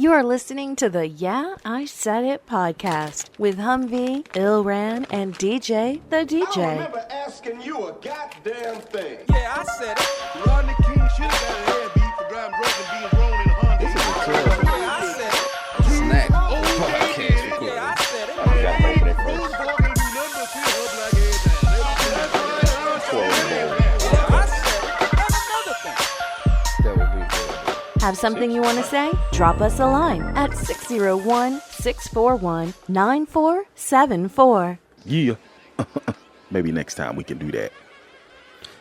You are listening to the Yeah, I Said It podcast with Humvee, Ilran, and DJ the DJ. I remember asking you a goddamn thing. Yeah, I said it. Rodney King should have got a head beat for driving drunk and being thrown in a Honda. Yeah, I said it. Snack podcast. Yeah, I said it. Have something you want to say? Drop us a line at 601-641-9474. Yeah. Maybe next time we can do that.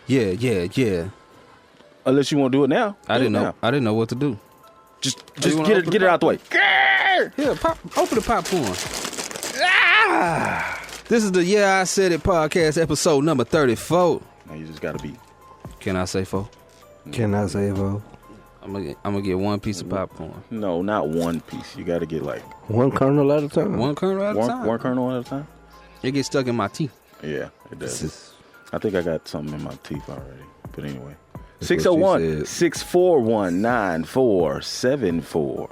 Yeah. Unless you want to do it now. I didn't know what to do. Just get it out the way. Yeah, open the popcorn. This is the Yeah, I Said It podcast, episode number 34. Now you just got to be. Can I say 4? Can I say, Vo? I'm gonna get one piece of popcorn. No, not one piece. You got to get like One kernel at a time? One kernel at a time. one kernel at a time. It gets stuck in my teeth. Yeah, it does. This I think I got something in my teeth already. But anyway. That's what you 601-641-9474.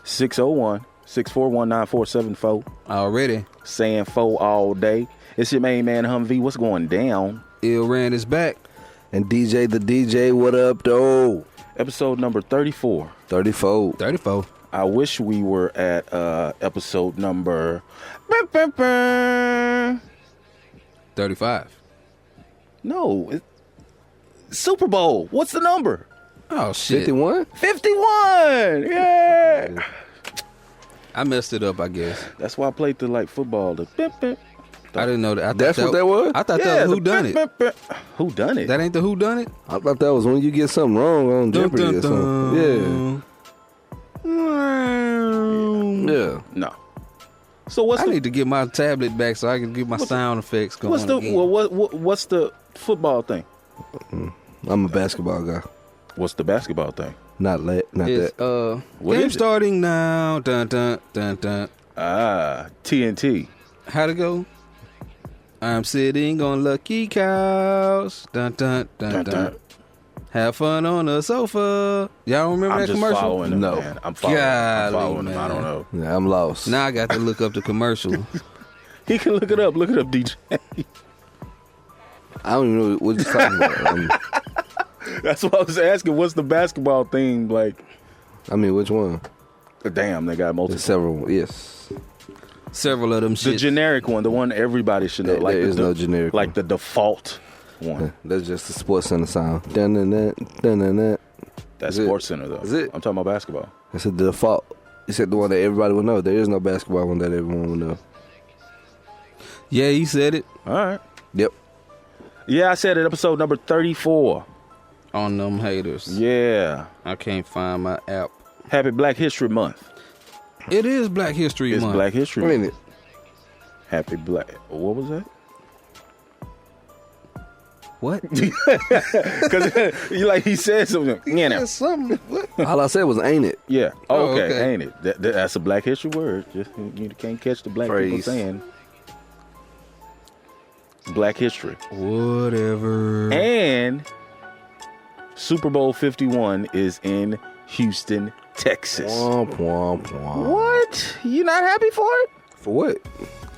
601-641-9474. Already. Saying 4 all day. It's your main man, Humvee. What's going down? Ilran is back. And DJ the DJ, what up, though? Episode number 34. 34. 34. I wish we were at episode number 35. No, Super Bowl. What's the number? Oh, shit. 51? 51. Yeah. I messed it up, I guess. That's why I played the football. The bip, bip. I didn't know that. I thought That's what that was? I thought that was Who Done It. Who done it? That ain't the Who Done It? I thought that was when you get something wrong on Jeopardy or something. Yeah. No. So what's I the need to get my tablet back so I can get my sound effects going. what's the again. what's the football thing? I'm a basketball guy. What's the basketball thing? Not It's, that. What game is it? starting now. Dun dun dun dun. TNT. How'd it go? I'm sitting on lucky cows. Dun dun dun Dun, dun. dun. Have fun on the sofa. Y'all remember I'm that just commercial? following him, No. man. I'm following him. I man. don't know. Yeah, I'm lost. Now I got to look up the commercial. He can look it up. Look it up, DJ. I don't even know what you're talking about. That's what I was asking. What's the basketball thing like? I mean, which one? Damn, they got multiple. There's several. Yes. Several of them The shits. generic one, the one everybody should know. There is no generic Like one. the default one. That's just the Sports Center sound. Dun-dun-dun, dun-dun-dun. That's Is it? Sports Center, though. Is it? I'm talking about basketball. That's the default. You said the one that everybody would know. There is no basketball one that everyone would know. Yeah, he said it All right. Yep. Yeah, I said it. Episode number 34. on them haters. Yeah. I can't find my app. Happy Black History Month. It is Black History It's Month. Black History Wait a Month. minute. Happy Black. What was that? What? Because he said something. Yeah, now. Something. What? All I said was ain't it. Yeah. Oh, Okay, okay. ain't it? That's a Black History word. Just you can't catch the black people Phrase. saying Black History. Whatever. And Super Bowl 51 is in Houston, Texas. Womp, womp, womp. What? You not happy for it? For what?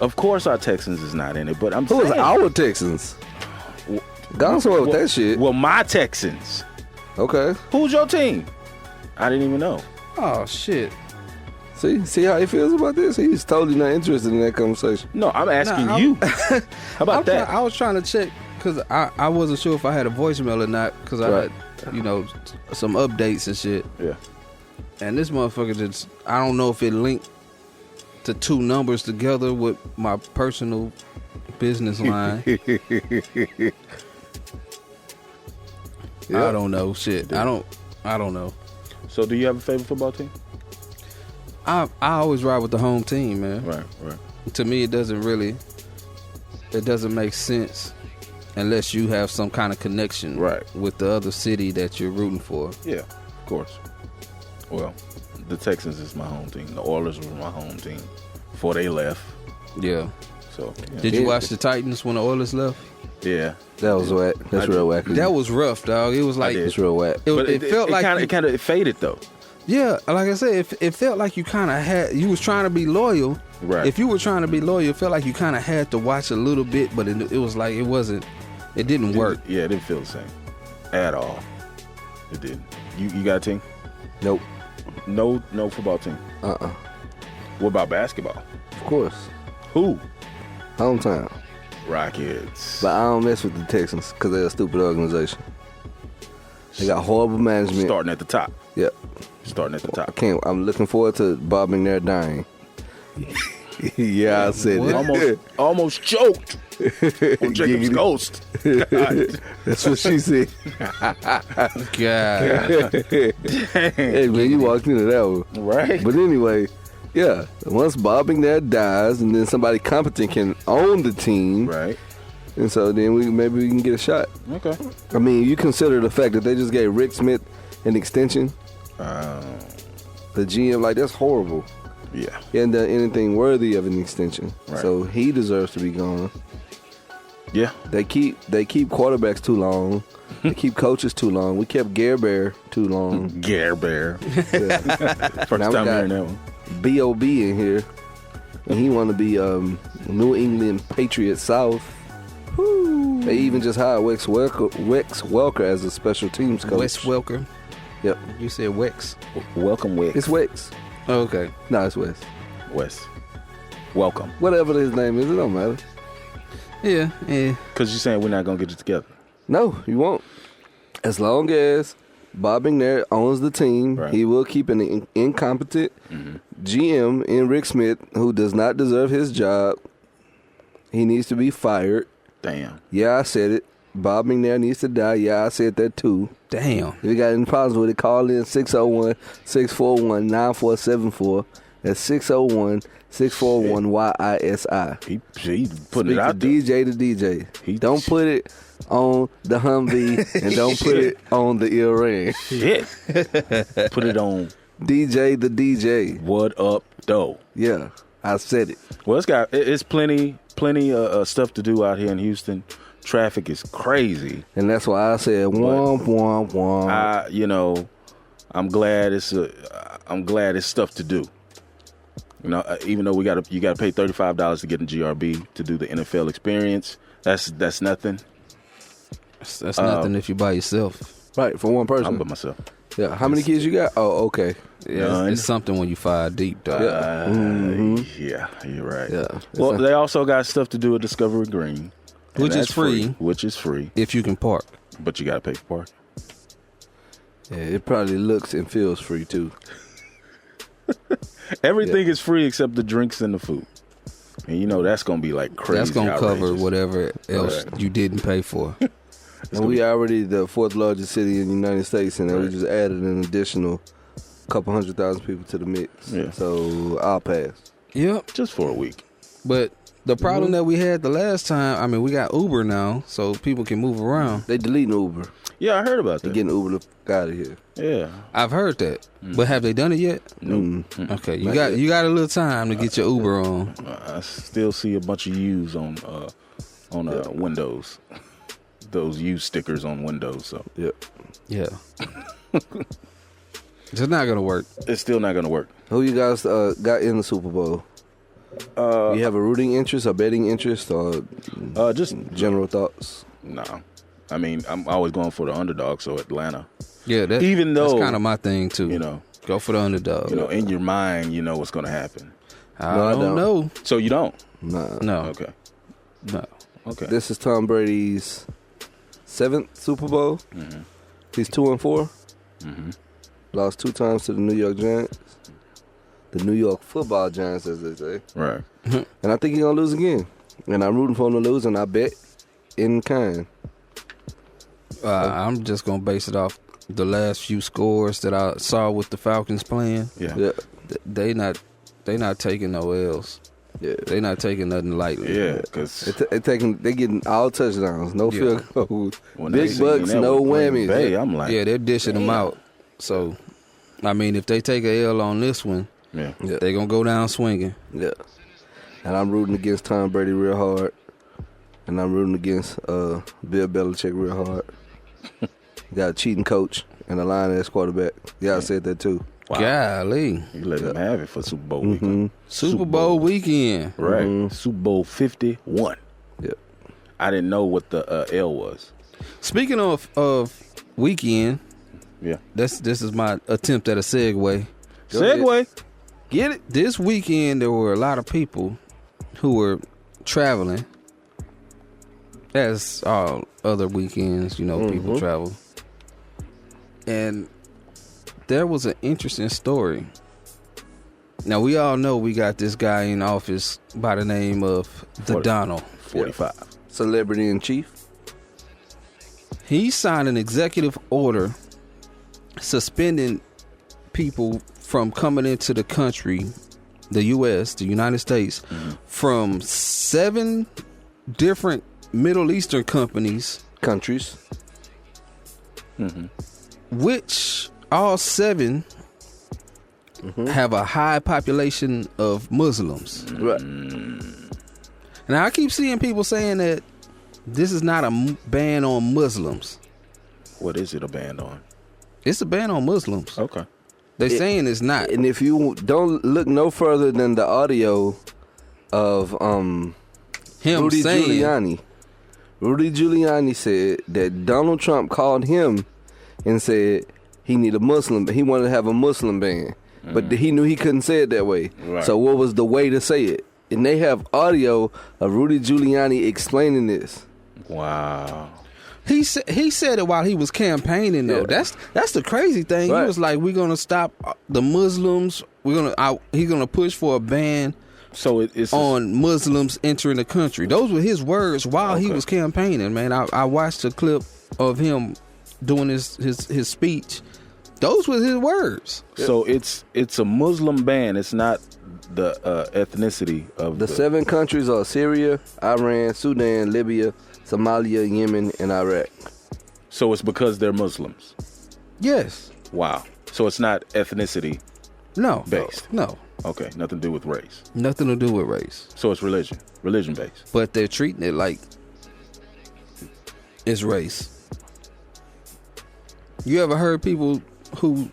Of course our Texans is not in it, but I'm Who is saying. our Texans? Gone somewhere with that shit. Well, my Texans. Okay. Who's your team? I didn't even know. Oh, shit. See how he feels about this? He's totally not interested in that conversation. No, I'm asking Nah, you. How about that? I was trying to check because I wasn't sure if I had a voicemail or not because I Right. had, some updates and shit. Yeah. And this motherfucker just, I don't know if it linked the two numbers together with my personal business line. I don't know. Shit. I don't know. So, do you have a favorite football team? I always ride with the home team, man. Right. To me, it doesn't make sense unless you have some kind of connection with the other city that you're rooting for. Yeah, of course. Well, the Texans is my home team. The Oilers were my home team before they left. Yeah. So, yeah. Did you watch the Titans when the Oilers left? Yeah. That was whack. That's real whack. That was rough, dog. It was like did. It's real whack. it felt like it faded though. Yeah, like I said, it felt like you kind of you was trying to be loyal. Right. If you were trying to be loyal, it felt like you kind of had to watch a little bit, but it was like it didn't work. Yeah, it didn't feel the same at all. It didn't. You got a team? Nope. No football team. What about basketball? Of course. Who? Hometown. Rockets. But I don't mess with the Texans because they're a stupid organization. They got horrible management. Starting at the top. Yep. Starting at the top. I'm looking forward to Bob McNair dying. Yeah, I said it. Almost choked on Jacob's ghost. That's what she said. God. Hey, man, you walked into that one. Right. But anyway, yeah, once Bob McNair dies and then somebody competent can own the team, Right. and so then maybe we can get a shot. Okay. I mean, you consider the fact that they just gave Rick Smith an extension. The GM, like, that's horrible. Yeah. He hadn't done anything worthy of an extension. Right. So he deserves to be gone. Yeah. They keep quarterbacks too long. They keep coaches too long. We kept Gare Bear too long. Gare Bear. Yeah. First Now we time got hearing that one. B.O.B. in here. And he want to be New England Patriot South. They even just hired Wes Welker as a special teams coach. Wes Welker. Yep. You said Wex. Welcome, Wes. It's Wex. Oh, okay. No, it's Wes. Wes. Welcome. Whatever his name is, it don't matter. Yeah. Because you're saying we're not going to get it together. No, you won't. As long as Bob McNair owns the team, Right. he will keep an incompetent GM in Rick Smith who does not deserve his job. He needs to be fired. Damn. Yeah, I said it. Bob McNair needs to die. Yeah, I said that too. Damn. If you got any problems with it, call in 601-641-9474. That's 601-641-YISI. He putting Speak it out to there. DJ to DJ. Don't put it on the Humvee and don't put it on the Iran. Shit. Put it on DJ the DJ. What Up Though. Yeah, I said it. Well, it's plenty stuff to do out here in Houston. Traffic is crazy. And that's why I said womp womp womp. I'm glad it's stuff to do. You know, even though you got to pay $35 to get in GRB to do the NFL experience. That's nothing. That's nothing if you by yourself. Right, for one person. I'm by myself. Yeah. How many kids you got? Oh, okay. Yeah, it's something when you fire deep, though. Yeah, you're right. Yeah. Well, they also got stuff to do at Discovery Green. And Which is that's free. Which is free. If you can park. But you got to pay for parking. Yeah, it probably looks and feels free too. Everything is free except the drinks and the food. And you know that's going to be like crazy. That's going to cover outrageous. whatever else you didn't pay for. And we already the fourth largest city in the United States, and then we just added an additional couple 100,000 people to the mix. Yeah. So I'll pass. Yep. Just for a week. But the problem that we had the last time, I mean, we got Uber now, so people can move around. They deleting Uber. Yeah, I heard about They that. getting Uber the fuck out of here. Yeah. I've heard that. But have they done it yet? Nope. Okay, you got a little time to get your Uber on. I still see a bunch of U's on Windows. Those U stickers on Windows. So Yep. Yeah. It's not going to work. it's still not going to work. Who you guys got in the Super Bowl? You have a rooting interest, a betting interest, or Just general thoughts? no. I mean, I'm always going for the underdog. So Atlanta, Yeah, Even though, that's kind of my thing too. you know, Go for the underdog. in your mind, you know what's going to happen. I No, I don't don't. know. So you don't. Nah. No. Okay. No. Okay. This is Tom Brady's 7th Super Bowl. Mm-hmm. He's 2-4. Lost 2 times to the New York Giants. The New York Football Giants, as they say. Right. And I think he's going to lose again. And I'm rooting for him to lose, and I bet in kind. I'm just going to base it off the last few scores that I saw with the Falcons playing. Yeah. Yeah. They not taking no L's. Yeah. They not taking nothing lightly. Yeah. Because They getting all touchdowns, no field goals, when they big seen bucks, that no with Green whammies. Bay, Yeah. I'm like, Yeah, they're dishing them out. So, I mean, if they take a L on this one, yeah. Yeah. they going to go down swinging. Yeah. And I'm rooting against Tom Brady real hard. And I'm rooting against Bill Belichick real hard. Got a cheating coach and a lying ass quarterback. Yeah, I said that too. Wow. Golly. You let them have it for Super Bowl weekend. Super Bowl weekend. Right. Super Bowl 51. Yep. I didn't know what the L was. Speaking of weekend, Yeah. this is my attempt at a segue. Segway. Get it? This weekend, there were a lot of people who were traveling. As all other weekends, people travel. And there was an interesting story. Now, we all know we got this guy in office by the name of the Donald. 45. Celebrity in chief. He signed an executive order suspending people from coming into the country, the U.S., the United States, from 7 different Middle Eastern countries, which all 7 have a high population of Muslims. Right. Now, I keep seeing people saying that this is not a ban on Muslims. What is it a ban on? It's a ban on Muslims. Okay. They're saying it's not. And if you don't look no further than the audio of Him Rudy saying, Giuliani. Rudy Giuliani said that Donald Trump called him and said he need a Muslim, he wanted to have a Muslim ban. But he knew he couldn't say it that way. Right. So what was the way to say it? And they have audio of Rudy Giuliani explaining this. Wow. He said it while he was campaigning though. Yeah. That's the crazy thing. Right. He was like, "We're gonna stop the Muslims. He's gonna push for a ban So it's on Muslims entering the country." Those were his words while he was campaigning. Man, I watched a clip of him doing his speech. Those were his words. So it's a Muslim ban. It's not the ethnicity of The 7 countries are Syria, Iran, Sudan, Libya, Somalia, Yemen, and Iraq. So it's because they're Muslims. Yes. Wow. So it's not ethnicity No. based. No. Okay. Nothing to do with race. Nothing to do with race. So it's religion based. But they're treating it like it's race. You ever heard people who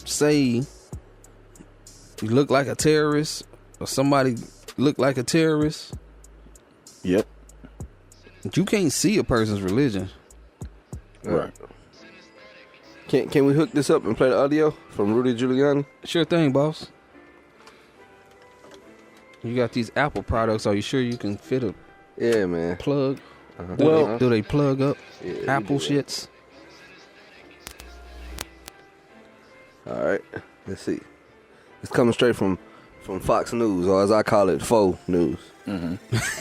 say you look like a terrorist or somebody look like a terrorist? Yep. You can't see a person's religion. Right. Can we hook this up and play the audio from Rudy Giuliani? Sure thing, boss. You got these Apple products. Are you sure you can fit a Yeah, man. plug? Well- Do they plug up Yeah, Apple you do that. shits? All right, let's see. It's coming straight from Fox News, or as I call it, Faux News.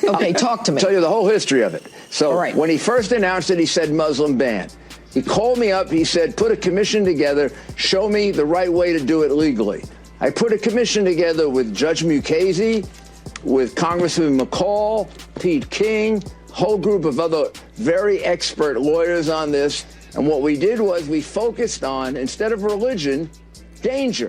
Okay, talk to me. Tell you the whole history of it. So All right. when he first announced it, he said Muslim ban. He called me up. He said, put a commission together. Show me the right way to do it legally. I put a commission together with Judge Mukasey, with Congressman McCall, Pete King, whole group of other very expert lawyers on this. And what we did was we focused on, instead of religion, danger.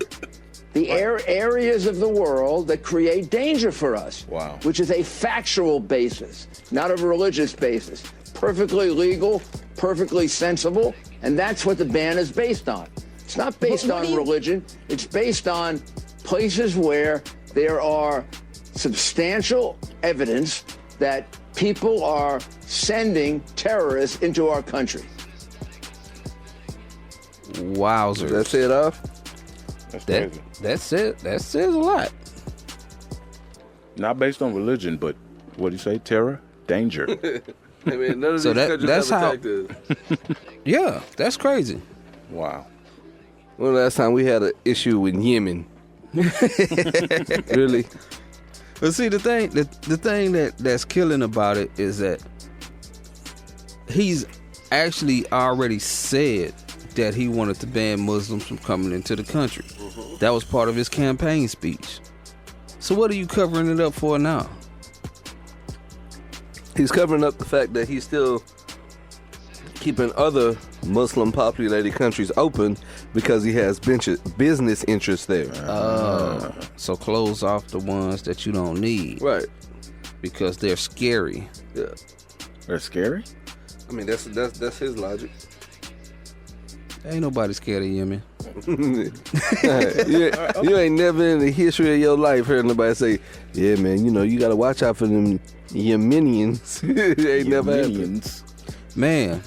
The areas of the world that create danger for us. Wow. Which is a factual basis, not a religious basis. Perfectly legal, perfectly sensible, and that's what the ban is based on. It's not based on religion. It's based on places where there are substantial evidence that people are sending terrorists into our country. Wowzers. That's it off. That's crazy. That's it. That says a lot. Not based on religion, but what do you say? Terror, danger. I mean, none of So these that- countries that's have how- attacked us. Yeah, that's crazy. Wow. When the last time we had an issue with Yemen? Really? But see, the thing that's killing about it is that he's actually already said that he wanted to ban Muslims from coming into the country. That was part of his campaign speech. So what are you covering it up for now? He's covering up the fact that he's still keeping other Muslim populated countries open because he has business interests there. So close off the ones that you don't need Right. because they're scary. Yeah. They're scary? I mean, that's his logic. Ain't nobody scared of Yemen. You ain't never in the history of your life heard nobody say, yeah, man, you know, you got to watch out for them your minions. It ain't never happened. Man,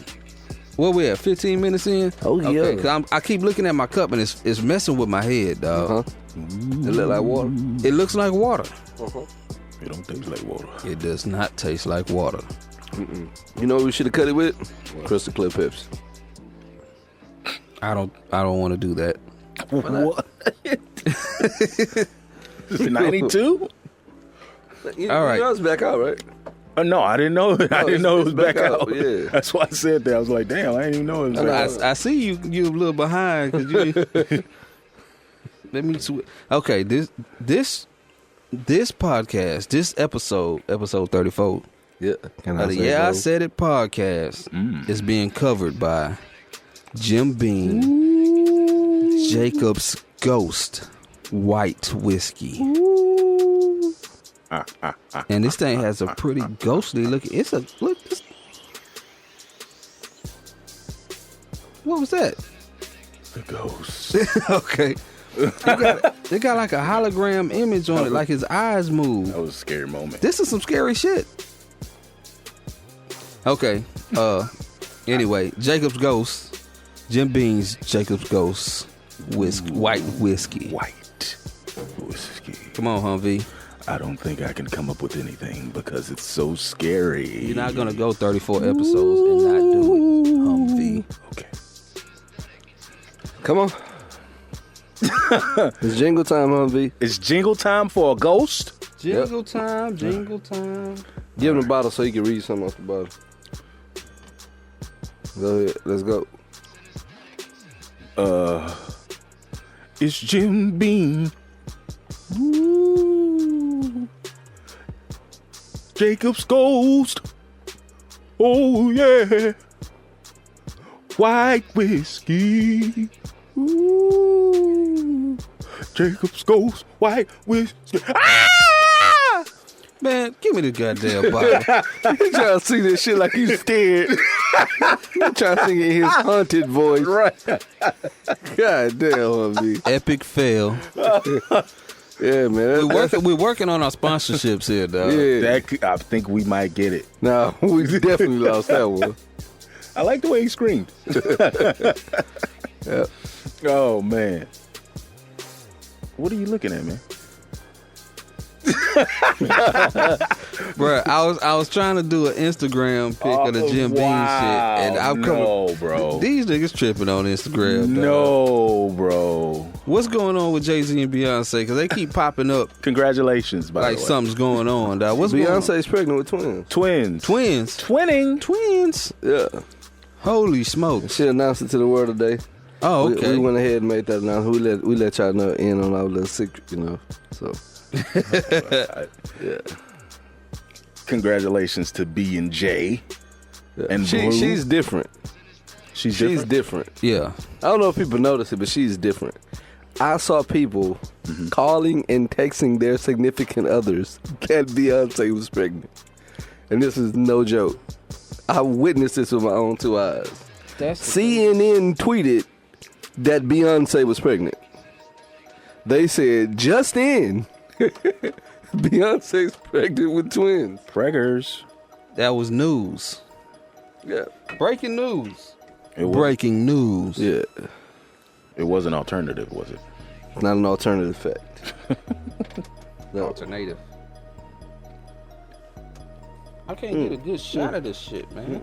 what we at? 15 minutes in? Oh, yeah. Okay, 'cause I keep looking at my cup and it's messing with my head, dog. Uh-huh. It look like water. It looks like water. It don't taste like water. It does not taste like water. You know what we should have cut it with? Crystal Clear Pepsi. I don't want to do that. What? 92? All right. You know it's back out, right? No, I didn't know. I didn't know it was back out. Yeah. That's why I said that. I was like, damn, I didn't even know it was back out. I see you a little behind. 'Cause you, let me okay, this podcast, this episode 34. Yeah. I Said It podcast is being covered by Jim Beam, Jacob's Ghost White Whiskey. And this thing has a pretty ghostly look. Look. What was that? The ghost. Okay. They got like a hologram image on it, like his eyes move. That was a scary moment. This is some scary shit. Okay. Anyway, Jacob's Ghost, Jim Beam's Jacob's Ghost White Whiskey. White whiskey. Come on, Humvee. I don't think I can come up with anything because it's so scary. You're not gonna go 34 episodes and not do it, Humvee. Okay. Come on. It's jingle time, Humvee. It's jingle time for a ghost? Jingle time, jingle time. Give him the bottle so he can read something off the bottle. Go ahead. Let's go. It's Jim Beam. Ooh. Jacob's Ghost. Oh, yeah. White whiskey. Ooh. Jacob's Ghost. White whiskey. Ah! Man, give me the goddamn bottle. He trying to sing this shit like he's scared. He trying to sing it in his haunted voice. Right. God damn, Humvee. Epic fail. Yeah, man. We're working on our sponsorships here, dog. Yeah. I think we might get it. No, we definitely lost that one. I like the way he screamed. Yeah. Oh, man. What are you looking at, man? Bro, I was trying to do an Instagram pic of the Jim Beam shit, and I'm coming. Bro. These niggas tripping on Instagram. Dog. No, bro. What's going on with Jay-Z and Beyonce? Because they keep popping up Congratulations, by like the way. something's going on. Dog. What's going on? Beyonce's pregnant with twins. Twins. Twins. Yeah. Holy smokes! She announced it to the world today. Oh, okay. We went ahead and made that announcement. We let y'all know in on our little secret, you know. So. Yeah. Congratulations to B and J. Yeah. And Blue. She's different. She's different. Yeah. I don't know if people notice it, but she's different. I saw people calling and texting their significant others that Beyonce was pregnant. And this is no joke. I witnessed this with my own two eyes. CNN tweeted that Beyonce was pregnant. They said, just in, Beyonce's pregnant with twins. Preggers. That was news. Yeah. Breaking news. Breaking news. Yeah. It was an alternative, was it? It's not an alternative fact. No. Alternative. I can't get a good shot of this shit, man.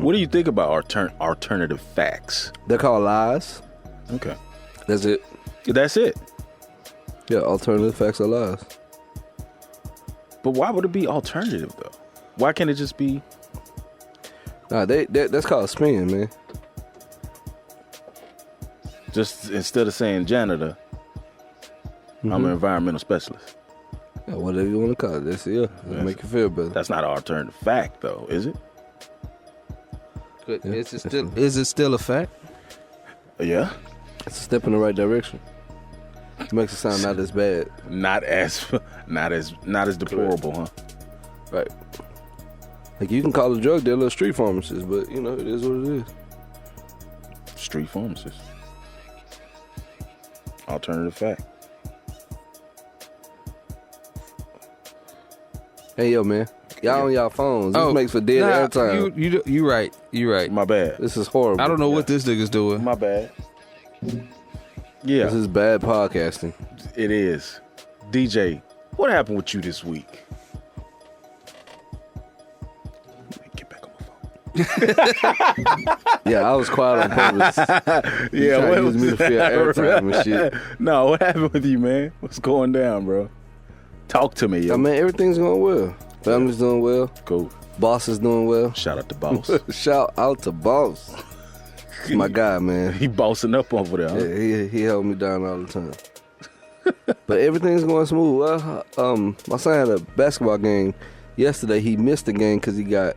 What do you think about alternative facts? They're called lies. Okay. That's it. That's it. Yeah, alternative facts are lies. But why would it be alternative, though? Why can't it just be... Nah, that's called spin, man. Just instead of saying janitor, I'm an environmental specialist. Yeah, whatever you want to call it. That's it. It'll make you feel better. That's not an alternative fact, though, is it? Good. Is it still a fact? Yeah. It's a step in the right direction. It makes it sound not as bad. Not as deplorable, huh? Right. Like you can call a drug dealer a street pharmacist, but you know, it is what it is. Street pharmacist. Alternative fact. Hey, yo, man. Y'all on y'all phones. This makes for dead airtime. You right. You right. My bad. This is horrible. I don't know what this nigga's doing. My bad. Yeah. This is bad podcasting. It is. DJ, what happened with you this week? Get back on my phone. Yeah, I was quiet on purpose. Yeah, what was me to feel airtime and shit? No, what happened with you, man? What's going down, bro? Talk to me, yo. I mean, everything's going well. Family's doing well. Cool. Boss is doing well. Shout out to Boss. Shout out to Boss. He's my guy, man. He bossing up over there. Huh? Yeah, he held me down all the time. But everything's going smooth. Well, my son had a basketball game yesterday. He missed the game because he got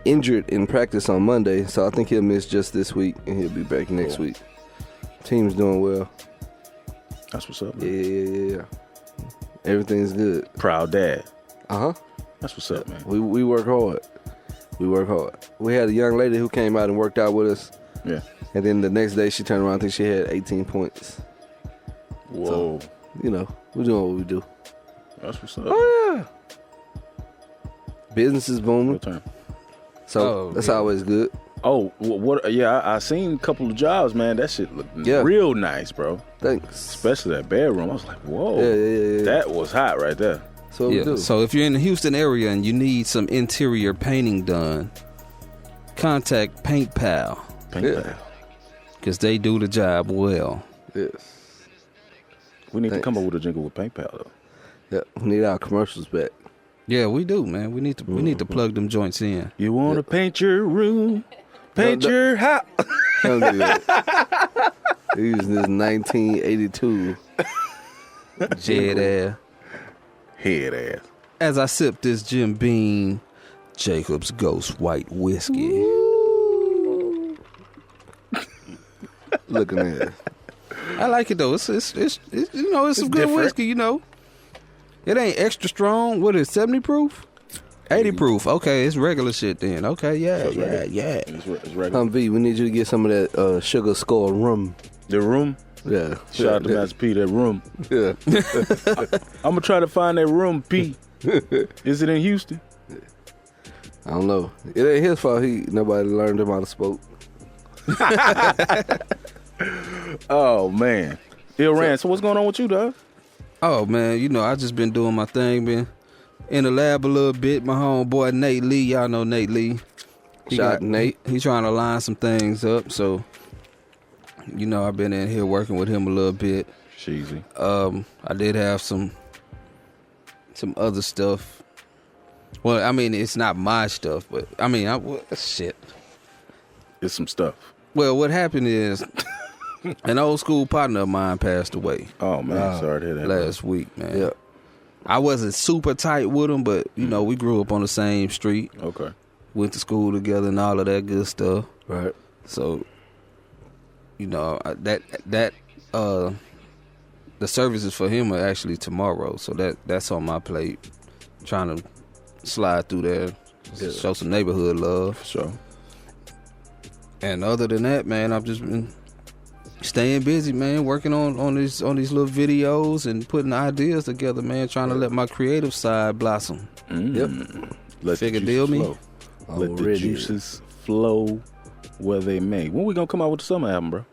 injured in practice on Monday. So I think he'll miss just this week, and he'll be back next week. Team's doing well. That's what's up, man. Yeah. Everything's good. Proud dad. Uh-huh. That's what's up, man. We work hard. We had a young lady who came out and worked out with us. Yeah. And then the next day she turned around, I think she had 18 points. Whoa. So, we're doing what we do. That's what's up. Oh, yeah. Business is booming. Your turn. So that's always good. Oh, what? Yeah, I seen a couple of jobs, man. That shit looked real nice, bro. Thanks. Especially that bedroom. I was like, whoa. Yeah. That was hot right there. So we do. So if you're in the Houston area and you need some interior painting done, contact Paint Pal. Because they do the job well. Yes. We need to come up with a jingle with Paint Pal, though. Yeah, we need our commercials back. Yeah, we do, man. We need to plug them joints in. You want to paint your room, paint your house. Don't do that. They're using this 1982 Jed ass. Head ass. As I sip this Jim Beam Jacob's Ghost White Whiskey. Looking at it. I like it though. It's some good different. whiskey, It ain't extra strong. What is it, 70 proof? 80 proof. Okay, it's regular shit then. Okay, yeah. It's regular. V, we need you to get some of that sugar skull rum. The room. Yeah. Shout out to Master P, that room. Yeah. I'm going to try to find that room, P. Is it in Houston? I don't know. It ain't his fault. Nobody learned him how to spoke. Oh, man. Ill so what's going on with you, dog? Oh man, I just been doing my thing, been in the lab a little bit. My homeboy Nate Lee, y'all know Nate Lee. Nate. He's trying to line some things up, so I've been in here working with him a little bit. Cheesy. I did have some other stuff. Well, I mean, it's not my stuff, but I mean, shit. It's some stuff. Well, what happened is an old school partner of mine passed away. Oh man, sorry to hear that. Last week, man. Yeah. I wasn't super tight with him, but we grew up on the same street. Okay. Went to school together and all of that good stuff. Right. So, the services for him are actually tomorrow. So that's on my plate. Trying to slide through there, show some neighborhood love. Sure. And other than that, man, I've just been staying busy, man, working on these little videos and putting ideas together, man, trying to let my creative side blossom. Yep. Let Figure the deal juices me? flow. Let the Already. juices flow where they may. When we gonna come out with the summer album, bro?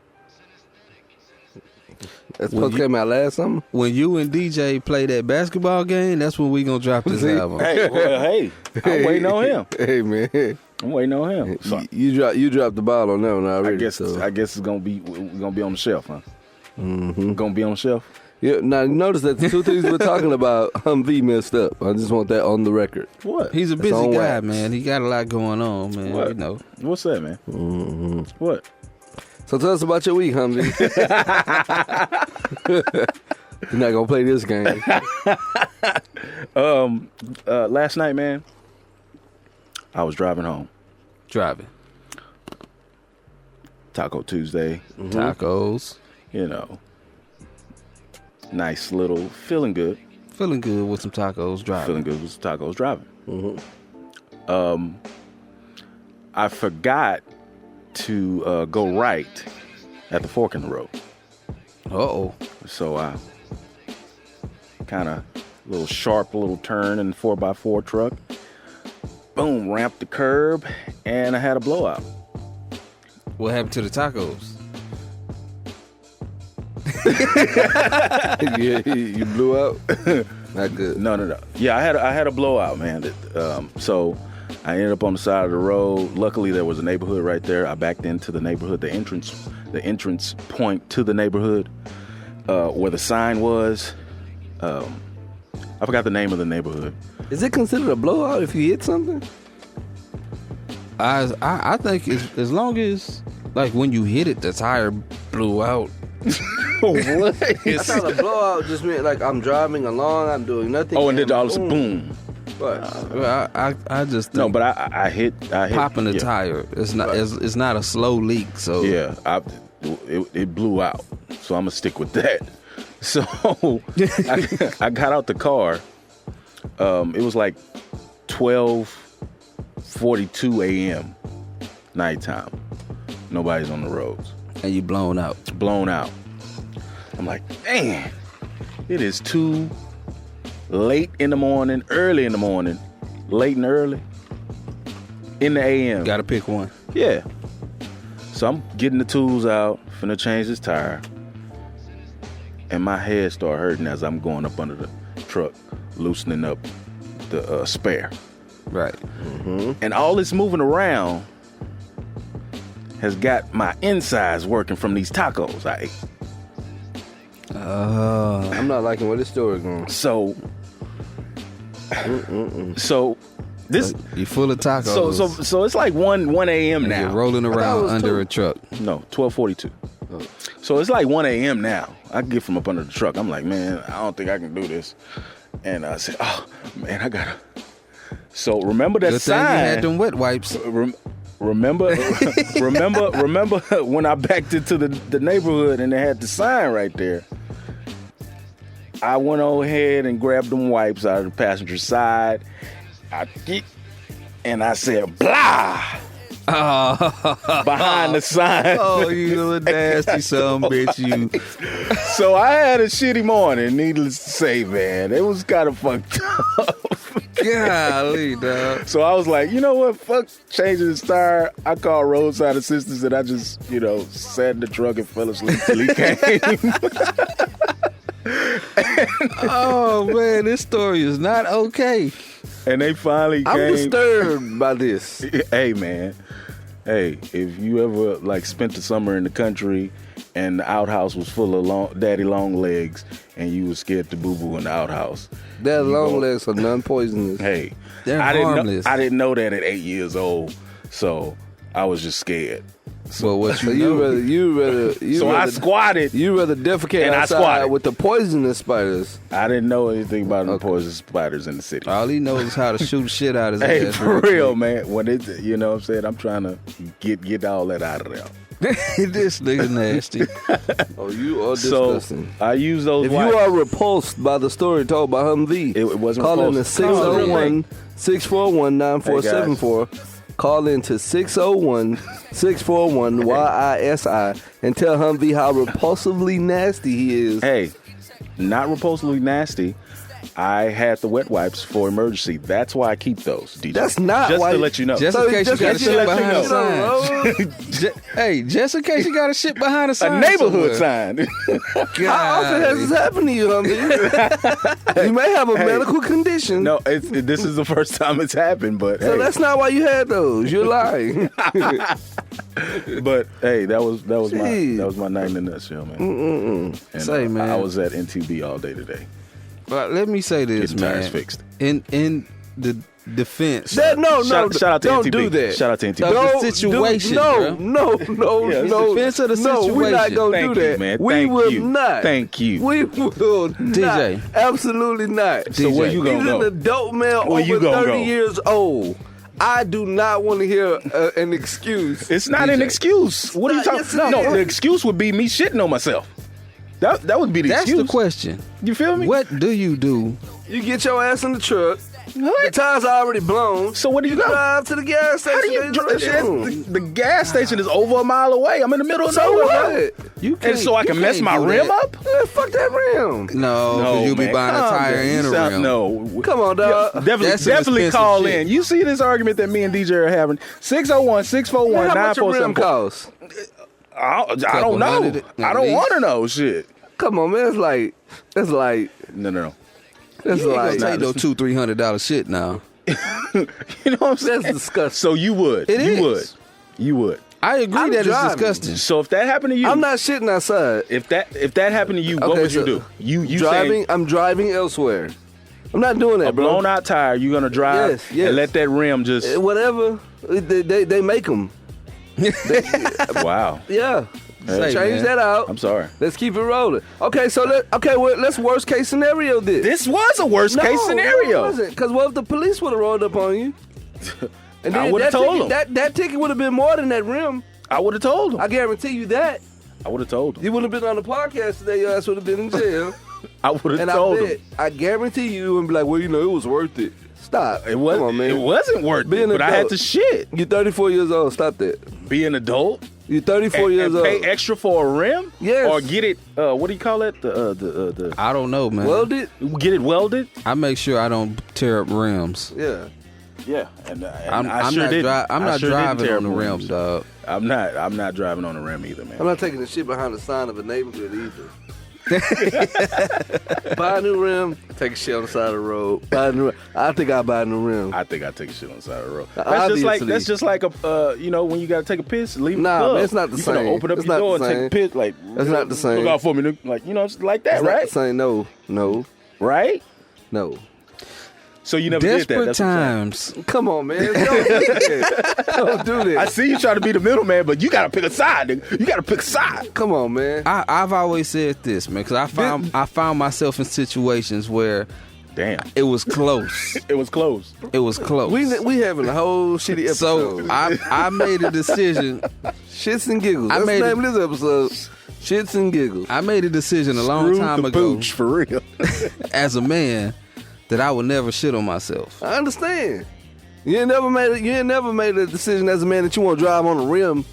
That's supposed to come out last summer? When you and DJ play that basketball game, that's when we gonna drop this See? album. Hey, I'm waiting on him. Hey, man. I'm waiting on him. So, You dropped the ball on that one already. I guess it's gonna be on the shelf, huh? Mm-hmm. Gonna be on the shelf. Yeah. Now notice that the two things we're talking about, Humvee messed up. I just want that on the record. What? He's a busy on guy, wax. man. He got a lot going on, man. What? What's that, man? Mm-hmm. What? So tell us about your week, Humvee. You're not gonna play this game. Last night, man, I was driving home. Driving. Taco Tuesday. Tacos. Nice little, feeling good. Feeling good with some tacos driving. Feeling good with tacos driving. I forgot to go right at the fork in the road. Uh-oh. So I kind of little sharp little turn in the 4x4 truck. Boom, ramped the curb, and I had a blowout. What happened to the tacos? You blew out? Not good. No. Yeah, I had a blowout, man. So I ended up on the side of the road. Luckily, there was a neighborhood right there. I backed into the neighborhood, the entrance point to the neighborhood, where the sign was. I forgot the name of the neighborhood. Is it considered a blowout if you hit something? I think as long as, like, when you hit it, the tire blew out. What? I thought a blowout just meant like I'm driving along, I'm doing nothing. Oh, and then all of a sudden, boom. Well, I just think No, but I hit popping the yeah. tire. It's not it's not a slow leak. So Yeah, it blew out. So I'm gonna stick with that. So I got out the car. It was like 12:42 a.m. nighttime. Nobody's on the roads. and you blown out. Blown out. I'm like, man, it is too late in the morning, early in the morning, late and early, in the a.m. Got to pick one. Yeah. So I'm getting the tools out, finna change this tire, and my head start hurting as I'm going up under the truck, loosening up the spare. Right. Mm-hmm. And all this moving around has got my insides working from these tacos I ate. I'm not liking where this story going. So this You full of tacos. so it's like 1 a.m. and now. you're rolling around under a truck. No, 12:42. So it's like 1 a.m. now. I get from up under the truck. I'm like, man, I don't think I can do this. And I said, oh man, I gotta. So remember that Good thing sign. you had them wet wipes. Remember when I backed into the neighborhood and they had the sign right there. I went ahead and grabbed them wipes out of the passenger side. And I said, blah, behind the sign. Oh, you little nasty son of a bitch, you. So I had a shitty morning, needless to say, man. It was kind of fucked up. Golly, dog. So I was like, you know what? Fuck changing the tire. I called roadside assistance and I just, sat in the truck and fell asleep till he came. Oh, man, this story is not okay. And they finally came. I'm disturbed by this. Hey, man. Hey, if you ever spent the summer in the country and the outhouse was full of daddy long legs and you was scared to boo-boo in the outhouse. That long legs are non-poisonous. Hey, They're I harmless. didn't know that at 8 years old, so I was just scared. But what So I squatted. You rather defecate And I outside squatted. with the poisonous spiders. I didn't know anything about the poison spiders in the city. All he knows is how to shoot shit out his Hey, ass. for real, man. When it, you know what I'm saying? I'm trying to get all that out of there. This nigga nasty. Oh, you are So disgusting. I use those If wipes. you are repulsed by the story told by Humvee, It wasn't call in to repulsed. 601-641-9474. Call in to 601-641-YISI and tell Humvee how repulsively nasty he is. Hey, not repulsively nasty. I had the wet wipes for emergency. That's why I keep those, DJ. That's not just why to you- let you know. Just in case you got a to shit let you behind know. a sign. Hey, just in case you got a shit behind a sign. A neighborhood somewhere. sign. How often has this happened to you, Humvee? You may have a medical condition. No, this is the first time it's happened, but So hey. that's not why you had those. You're lying. But hey, that was Jeez. my night in a nutshell, man. And Say, man. I was at NTB all day today. But let me say this, Getting tires man. fixed. In the defense. Shout out to don't NTB. do that. Shout out to NTB. Of the situation, bro. No, Yeah, it's defense of the No, we're not situation. gonna Thank do you, that. man. We Thank will you. not. Thank you. We will DJ. not. Absolutely not. So where you He's gonna an go? adult man Where you over gonna 30 go? years old. I do not want to hear an excuse. It's not an excuse. What are you talking? Yes, it No, is. the excuse would be me shitting on myself. That would be the That's excuse. the question. You feel me? What do you do? You get your ass in the truck. The tire's already blown. So what do you go? Drive to the gas station. How do you drive? The gas station is over a mile away. I'm in the middle of So nowhere. what? You And so I can mess my rim up? Yeah, fuck that rim. No, because you'll be man, buying a calm tire down. and You a sound- rim. No. Come on, dog. That's Definitely some call expensive in. shit. You see this argument that me and DJ are having? 601-641-9474. How much a rim cost? I don't Couple know. hundred at I don't least. want to know shit. Come on, man. It's like No. You ain't gonna like take no $200-$300 shit now. You know what I'm saying? That's disgusting. So you would. It you is. would. You would. I agree I'm that driving. it's disgusting. So if that happened to you, I'm not shitting outside. If that happened to you, what Okay, would you so do? You driving. saying I'm driving elsewhere. I'm not doing that, a blown out tire, you're gonna drive Yes. and let that rim just Whatever. They make them. wow. Yeah. Say, Change man. that out. I'm sorry. Let's keep it rolling. Okay, so let's worst case scenario this. This was a worst case scenario. Because what if the police would have rolled up on you? And I then would've that told ticket- them. That ticket would have been more than that rim. I would have told him. I guarantee you that. I would have told him. You wouldn't have been on the podcast today. Your ass would have been in jail. I would have And told I him. bet, I guarantee you would be like, well, it was worth it. Stop. It wasn't. Come on, man. It wasn't worth Be it. an But I had adult. to shit. You're 34 years old. Stop that. Be an adult. You're 34 years and old. pay extra for a rim. Yes. Or get it. What do you call it? The I don't know, man. Welded? get it welded. I make sure I don't tear up rims. Yeah. Yeah. And I'm I sure not, didn't. I'm I not sure didn't driving tear on the up rims, dog. I'm not driving on the rim either, man. I'm not taking the shit behind the sign of a neighborhood either. Buy a new rim, take a shit on the side of the road. Buy a new rim. I think I'll buy a new rim. I think I take a shit on the side of the road. Obviously. That's just like a when you gotta take a piss, leave Nah, the club. man, it's not the you same. You open up It's your not door the and take a same. piss, like That's not the same. Look out for me, nigga. Like it's like that, It's right? not the same. No. Right? So you never did that. Desperate That's what I'm times. Come on, man. Don't do that. Don't do saying. I that. see you trying to be the middleman, but you gotta pick a side, nigga. You gotta pick a side. Come on, man. I've always said this, man, because I found myself in situations where Damn, it was close. it was close. It was close. We having a whole shitty episode. So I made a decision. Shits and Giggles. I That's made the name of this episode. Shits and Giggles. I made a decision a long Screw time the ago pooch, for real. as a man that I would never shit on myself. I understand. You ain't never made a decision as a man that you want to drive on the rim.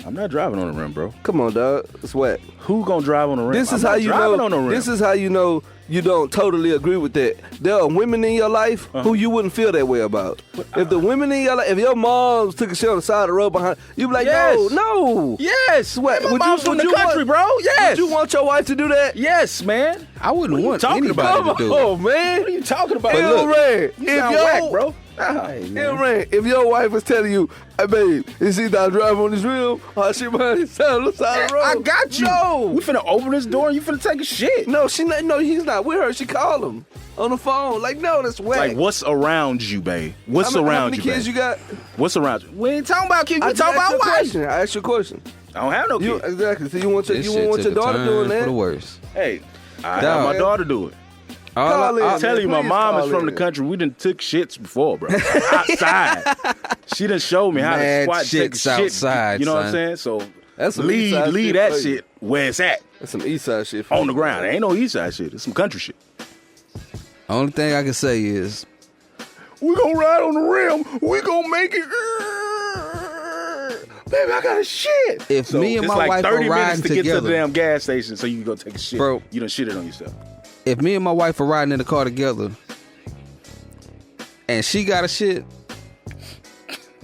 I'm not driving on the rim, bro. Come on, dog. It's wet. Who gonna drive on the rim? This is I'm how not you driving know. on the rim. This is how you know you don't totally agree with that. There are women in your life who you wouldn't feel that way about. If the women in your life, if your mom took a shit on the side of the road behind, you'd be like, Yes. no. yes. What? My mom's from the country, bro. Yes. Would you want your wife to do that? Yes, man. I wouldn't What are you want talking anybody about? to do Oh it. man. What are you talking about? Hey, Look, Ray, you sound whack, bro. If your wife was telling you, hey babe, is either I drive on this rim or I shit behind the side of the road? I got you. No. We finna open this door and you finna take a shit. No, he's not with her. She called him on the phone. Like, no, that's whack. Like, what's around you, babe? What's how around many you, kids babe? you got? What's around you? We ain't talking about kids. We I talking about wife. I asked you a question. I don't have no You, kids. exactly. So you want This your shit took a daughter turn doing for the that? worse. Hey, I Dog. have my daughter do it. Call in. I'll tell you, my Please mom is call from in. the country. We done took shits before, bro. Outside. She done showed me how to Mad squat, take chicks shit. outside, You know what I'm son. saying? So That's some east side lead shit that for you. shit where it's at. That's some east side shit. For On you. the ground. It ain't no east side shit. It's some country shit. Only thing I can say is We gonna ride on the rim. We gonna make it. Baby, I got a shit. If me and it's my like wife 30 are minutes riding to get to together, the damn gas station so you can go take a shit. Bro. You done shit it on yourself. if me and my wife are riding in the car together and she got a shit,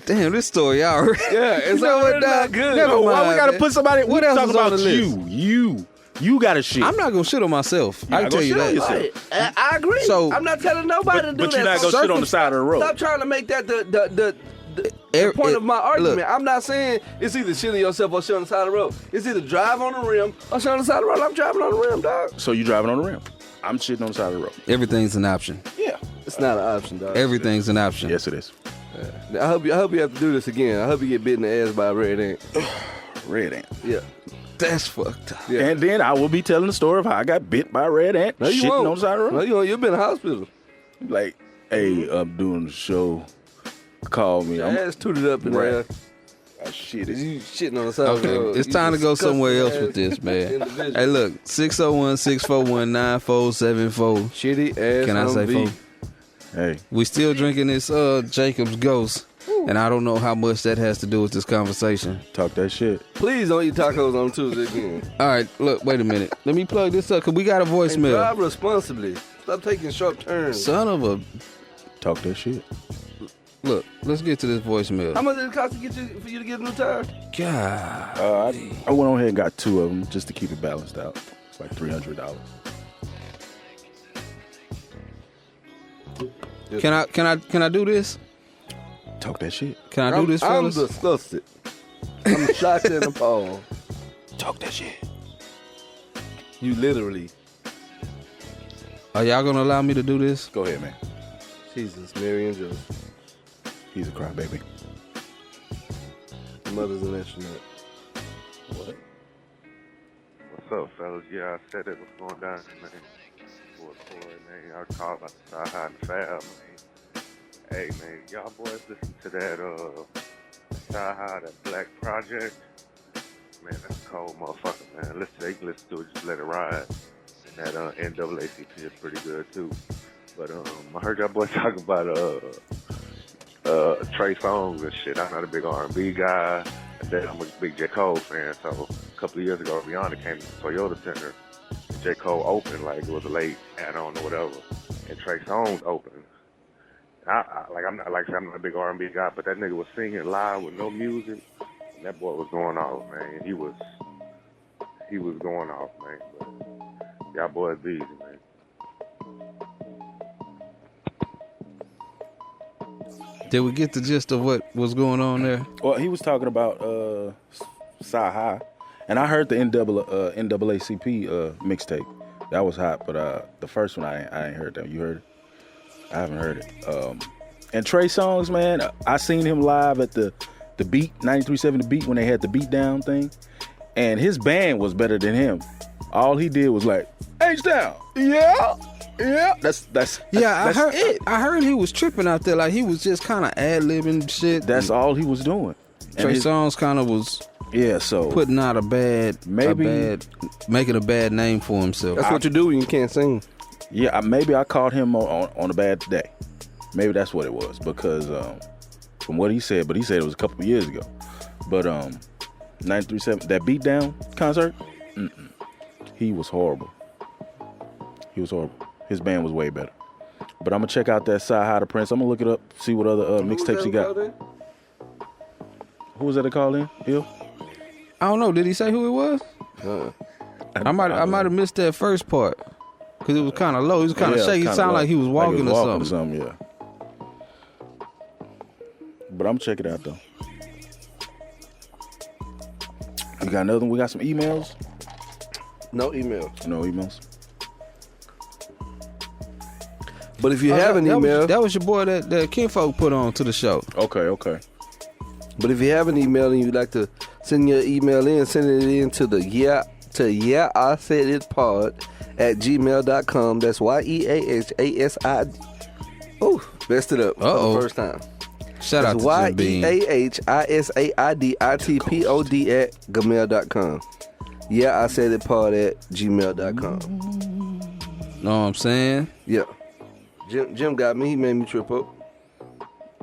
damn, this story already. Yeah, it's You know what, already not dog? good. Never No, why we mind, gotta man. put somebody? What we else talking is on about the list? You got a shit. I'm not gonna shit on myself. I not can tell gonna you shit on that. yourself. I agree. So- I'm not telling nobody to do but that. you're not gonna shit on the side of the road. Stop trying to make that the Every- point of my argument. look. I'm not saying it's either shit on yourself or shit on the side of the road. It's either drive on the rim or shit on the side of the road. I'm driving on the rim, dog. So you driving on the rim. I'm shitting on the side of the road. Everything's an option. Yeah. It's not an option, dog. Everything's an option. Yes, it is. I hope you have to do this again. I hope you get bit in the ass by a red ant. Red ant. Yeah. That's fucked up. Yeah. And then I will be telling the story of how I got bit by a red ant. No, you shitting won't. on the side of the No, road. you won't. You've been in the hospital. Like, hey, I'm doing the show. Call me. Your I'm ass tooted up in Right. there. shit. You shitting on the side of the road. Okay, it's You time to go disgusting somewhere else ass with this, man. individual. Hey, look, 601-641-9474. Shitty ass Can I say Humvee. four? Hey, We still drinking this Jacob's Ghost, and I don't know how much that has to do with this conversation. talk that shit. Please don't eat tacos on Tuesday again. All right, look, wait a minute. Let me plug this up because we got a And voicemail. drive responsibly. Stop taking sharp turns. Son of a Talk that shit. look. Let's get to this voicemail. How much did it cost to get you for you to get a new tire? God, I went on ahead and got 2 of them just to keep it balanced out. It's like $300. can I do this? Talk that shit. Can I do this, I'm fellas? disgusted. I'm shocked and appalled. Talk that shit. You literally. Are y'all gonna allow me to do this? Go ahead, man. Jesus, Mary and Joseph. He's a crybaby. Mother's an astronaut. What? What's up, fellas? Yeah, I said it was going down, man. Man, I called about the Side High and the Fab, man. Hey, man, y'all boys listen to that, Side High, that Black Project? Man, that's a cold motherfucker, man. You can listen to it, just let it ride. And that, NAACP is pretty good, too. But, I heard y'all boys talking about, Trey Songz and shit. I'm not a big R&B guy. And then I'm a big J. Cole fan. So a couple of years ago, Rihanna came to the Toyota Center. J. Cole opened like it was a late add-on or whatever, and Trey Songz opened. I'm not a big R&B guy, but that nigga was singing live with no music. And that boy was going off, man. He was going off, man. But y'all boys be easy, man. Did we get the gist of what was going on there? Well, he was talking about Sci High, and I heard the NAACP mixtape. That was hot, but the first one I ain't heard that. You heard it? I haven't heard it. And Trey Songz, man, I seen him live at the Beat 93.7 The Beat when they had the Beat Down thing, and his band was better than him. All he did was like H down, yeah. That's it. I heard he was tripping out there, like he was just kind of ad-libbing shit. That's all he was doing. Trey Songz kind of was so putting out making a bad name for himself. That's what you do when you can't sing. Yeah, maybe I caught him on a bad day. Maybe that's what it was, because from what he said, but he said it was a couple of years ago. But 93.7, that Beatdown concert, he was horrible. He was horrible. His band was way better. But I'm gonna check out that Sci High to Prince. I'm gonna look it up, see what other mixtapes he got. Who was that called in? Hill? I don't know. Did he say who it was? I might have missed that first part because it was kind of low. He was kind of shaky. It sounded like he was walking or something. Yeah. But I'm gonna check it out though. We got another one. We got some emails. No email. No emails. But if you have an email, that was your boy that Kinfolk put on to the show. Okay. But if you have an email and you'd like to send your email in, send it in to I said it pod at gmail.com. That's YEAHASI. Oh, messed it up for the first time. Shout out to Jim Beam. YEAHISAIDITPOD at gmail.com. Yeah, I said it pod at gmail.com. Know what I'm saying? Yeah. Jim got me. He made me trip up.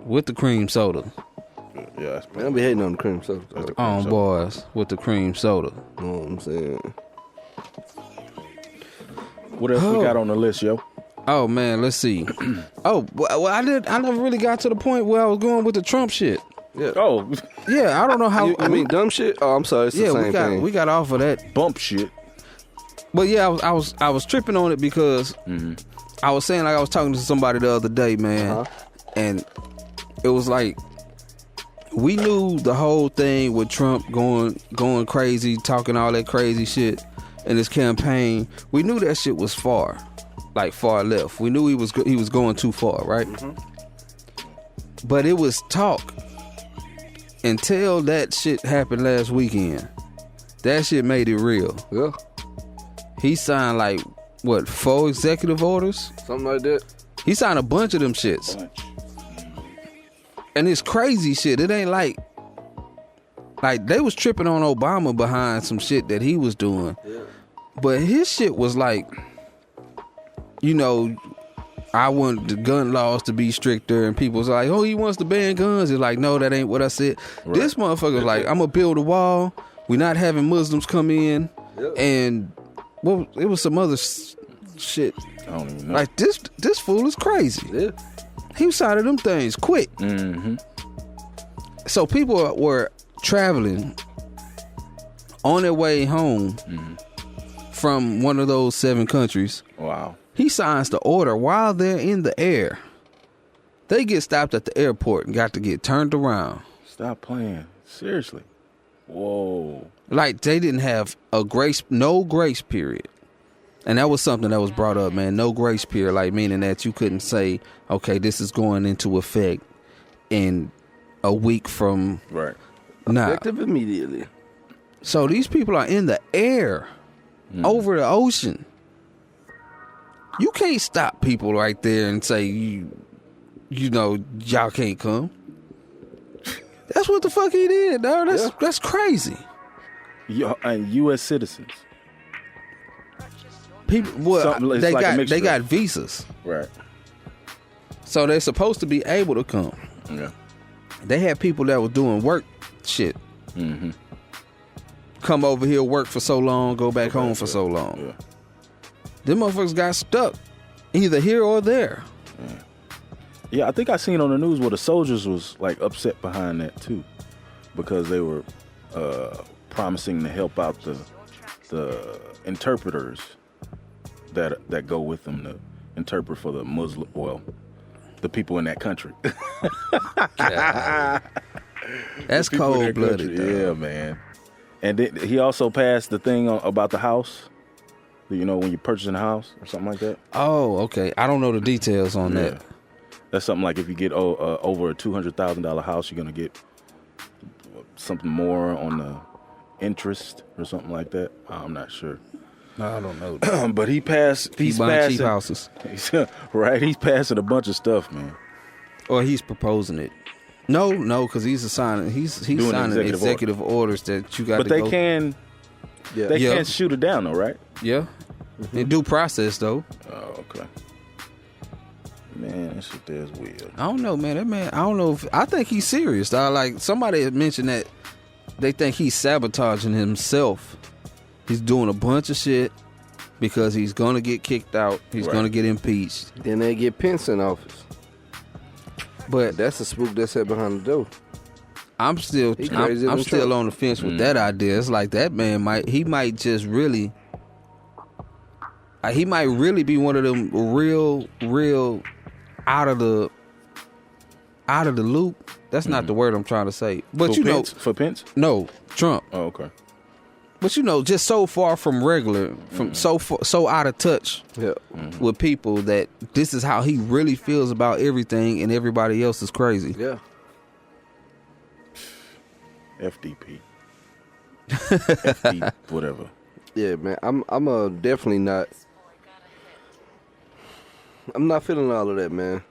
With the cream soda. Yeah, man, I be hating on the cream soda. Boys, with the cream soda. You know what I'm saying? What else we got on the list, yo? Oh man, let's see. Well, I never really got to the point where I was going with the Trump shit. Yeah. Oh. Yeah, I don't know how. You mean dumb shit? Oh, I'm sorry. It's the same thing. We got off of that bump shit. But yeah, I was tripping on it because I was saying, like, I was talking to somebody the other day, man, and it was like we knew the whole thing with Trump going crazy, talking all that crazy shit in his campaign. We knew that shit was far left. We knew he was going too far, right? But it was talk until that shit happened last weekend. That shit made it real. Yeah. He signed like 4 executive orders? Something like that. He signed a bunch of them shits. And it's crazy shit. It ain't like they was tripping on Obama behind some shit that he was doing. Yeah. But his shit was like, you know, I want the gun laws to be stricter, and people's like, oh, he wants to ban guns. It's like, no, that ain't what I said. Right. This motherfucker's like, I'm gonna build a wall. We're not having Muslims come in, and well, it was some other shit. I don't even know. Like this fool is crazy. Yeah. He was signing them things quick. Mm-hmm. So people were traveling on their way home from one of those 7 countries. Wow. He signs the order while they're in the air. They get stopped at the airport and got to get turned around. Stop playing. Seriously. Whoa. Like they didn't have no grace period. And that was something that was brought up, man. No grace period, like meaning that you couldn't say, okay, this is going into effect in a week from now. Effective immediately. So these people are in the air over the ocean. You can't stop people right there and say, you know, y'all can't come. That's what the fuck he did, dog. That's crazy. And U.S. citizens. People, well, they got visas. Right. So they're supposed to be able to come. Yeah. They had people that were doing work shit. Mm-hmm. Come over here, work for so long, go back home for so long. Yeah. Them motherfuckers got stuck either here or there. Yeah, I think I seen on the news where the soldiers was like upset behind that too, because they were promising to help out the interpreters that go with them to interpret for the Muslim, well, the people in that country. That's cold blooded. Yeah, man. And he also passed the thing about the house. You know, when you're purchasing a house or something like that. Oh, okay. I don't know the details on that. That's something like if you get over a $200,000 house, you're gonna get something more on the interest or something like that. I'm not sure. No, I don't know. But he passed. He's buying cheap houses. Right. He's passing a bunch of stuff, man. Or he's proposing it. No, because he's signing executive orders that you got. But they can. Yeah. They can't shoot it down though, right? Yeah. In due process though. Oh, okay. Man, that shit there is weird. I don't know, man. That man, I don't know if I think he's serious. Dog. Like somebody had mentioned that they think he's sabotaging himself. He's doing a bunch of shit because he's gonna get kicked out. He's gonna get impeached. Then they get Pence in office. But that's a spook that's set behind the door. I'm still on the fence with that idea. It's like that man might just really he might really be one of them real out of the loop. That's not the word I'm trying to say. But for Pence? No, Trump. Oh, okay. But just so far from regular, from so out of touch with people that this is how he really feels about everything, and everybody else is crazy. Yeah. FDP. FD, whatever. Yeah, man. I'm definitely not. I'm not feeling all of that, man.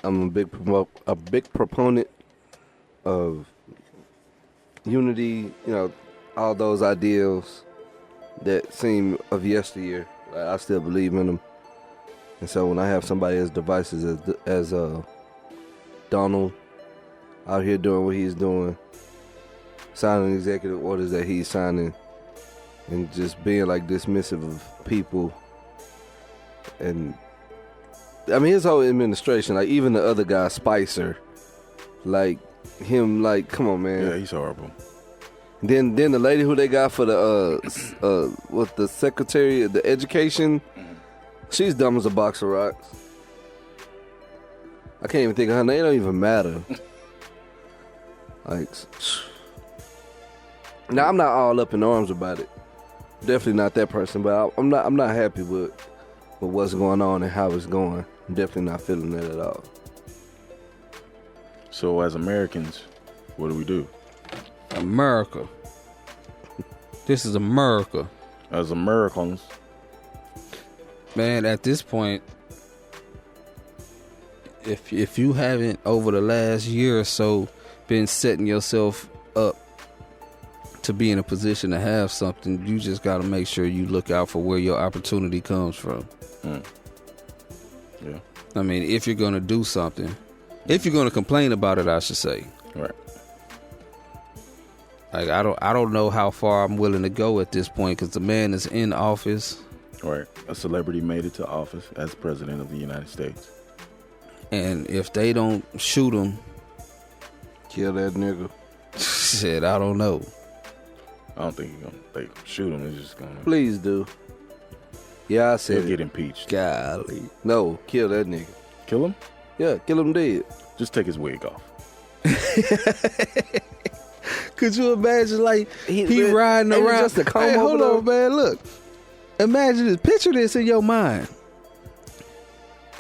I'm a big proponent of unity. All those ideals that seem of yesteryear. I still believe in them. And so when I have somebody as divisive as Donald out here doing what he's doing, signing executive orders that he's signing, and just being like dismissive of people, and I mean his whole administration, like even the other guy Spicer, like him, like come on, man. Yeah, he's horrible. Then the lady who they got for the secretary of the education, she's dumb as a box of rocks. I can't even think of her name. It don't even matter. Like, now I'm not all up in arms about it. Definitely not that person, but I'm not happy with what's going on and how it's going. I'm definitely not feeling that at all. So as Americans, what do we do? America. This is America. As Americans. Man, at this point, if you haven't over the last year or so been setting yourself up to be in a position to have something, you just got to make sure you look out for where your opportunity comes from. Yeah. I mean, if you're gonna do something, if you're gonna complain about it, I should say. Right. Like I don't know how far I'm willing to go at this point because the man is in office. Right. A celebrity made it to office as president of the United States. And if they don't shoot him, Kill that nigga. shit, I don't know. I don't think they shoot him. They're just gonna. Please do. Yeah, I said He'll it. get impeached. Golly. No, kill that nigga. Kill him. Yeah, kill him dead. Just take his wig off. Could you imagine, like, he riding ain't it around? just a comb Hey, over hold there? on, man. Look. Imagine this. Picture this in your mind.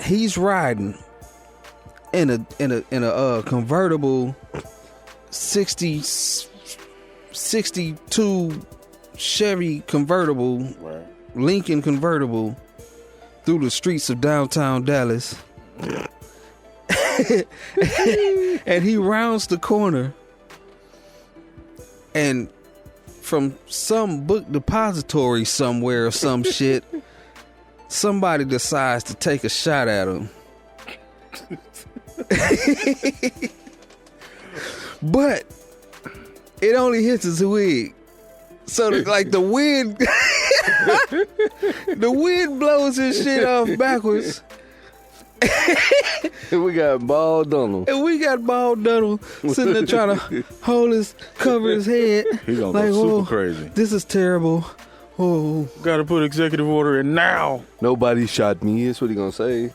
He's riding in a convertible 62 Chevy convertible, Right. Lincoln convertible, through the streets of downtown Dallas. And he rounds the corner, and from some book depository somewhere or some shit, somebody decides to take a shot at him. But it only hits his wig. So like the wind the wind blows his shit off backwards. We got bald Donald. And we got bald Donald sitting there trying to cover his head. He gonna like, go super "Oh, crazy. This is terrible. Oh, Gotta put executive order in now. Nobody shot me. That's what he gonna say.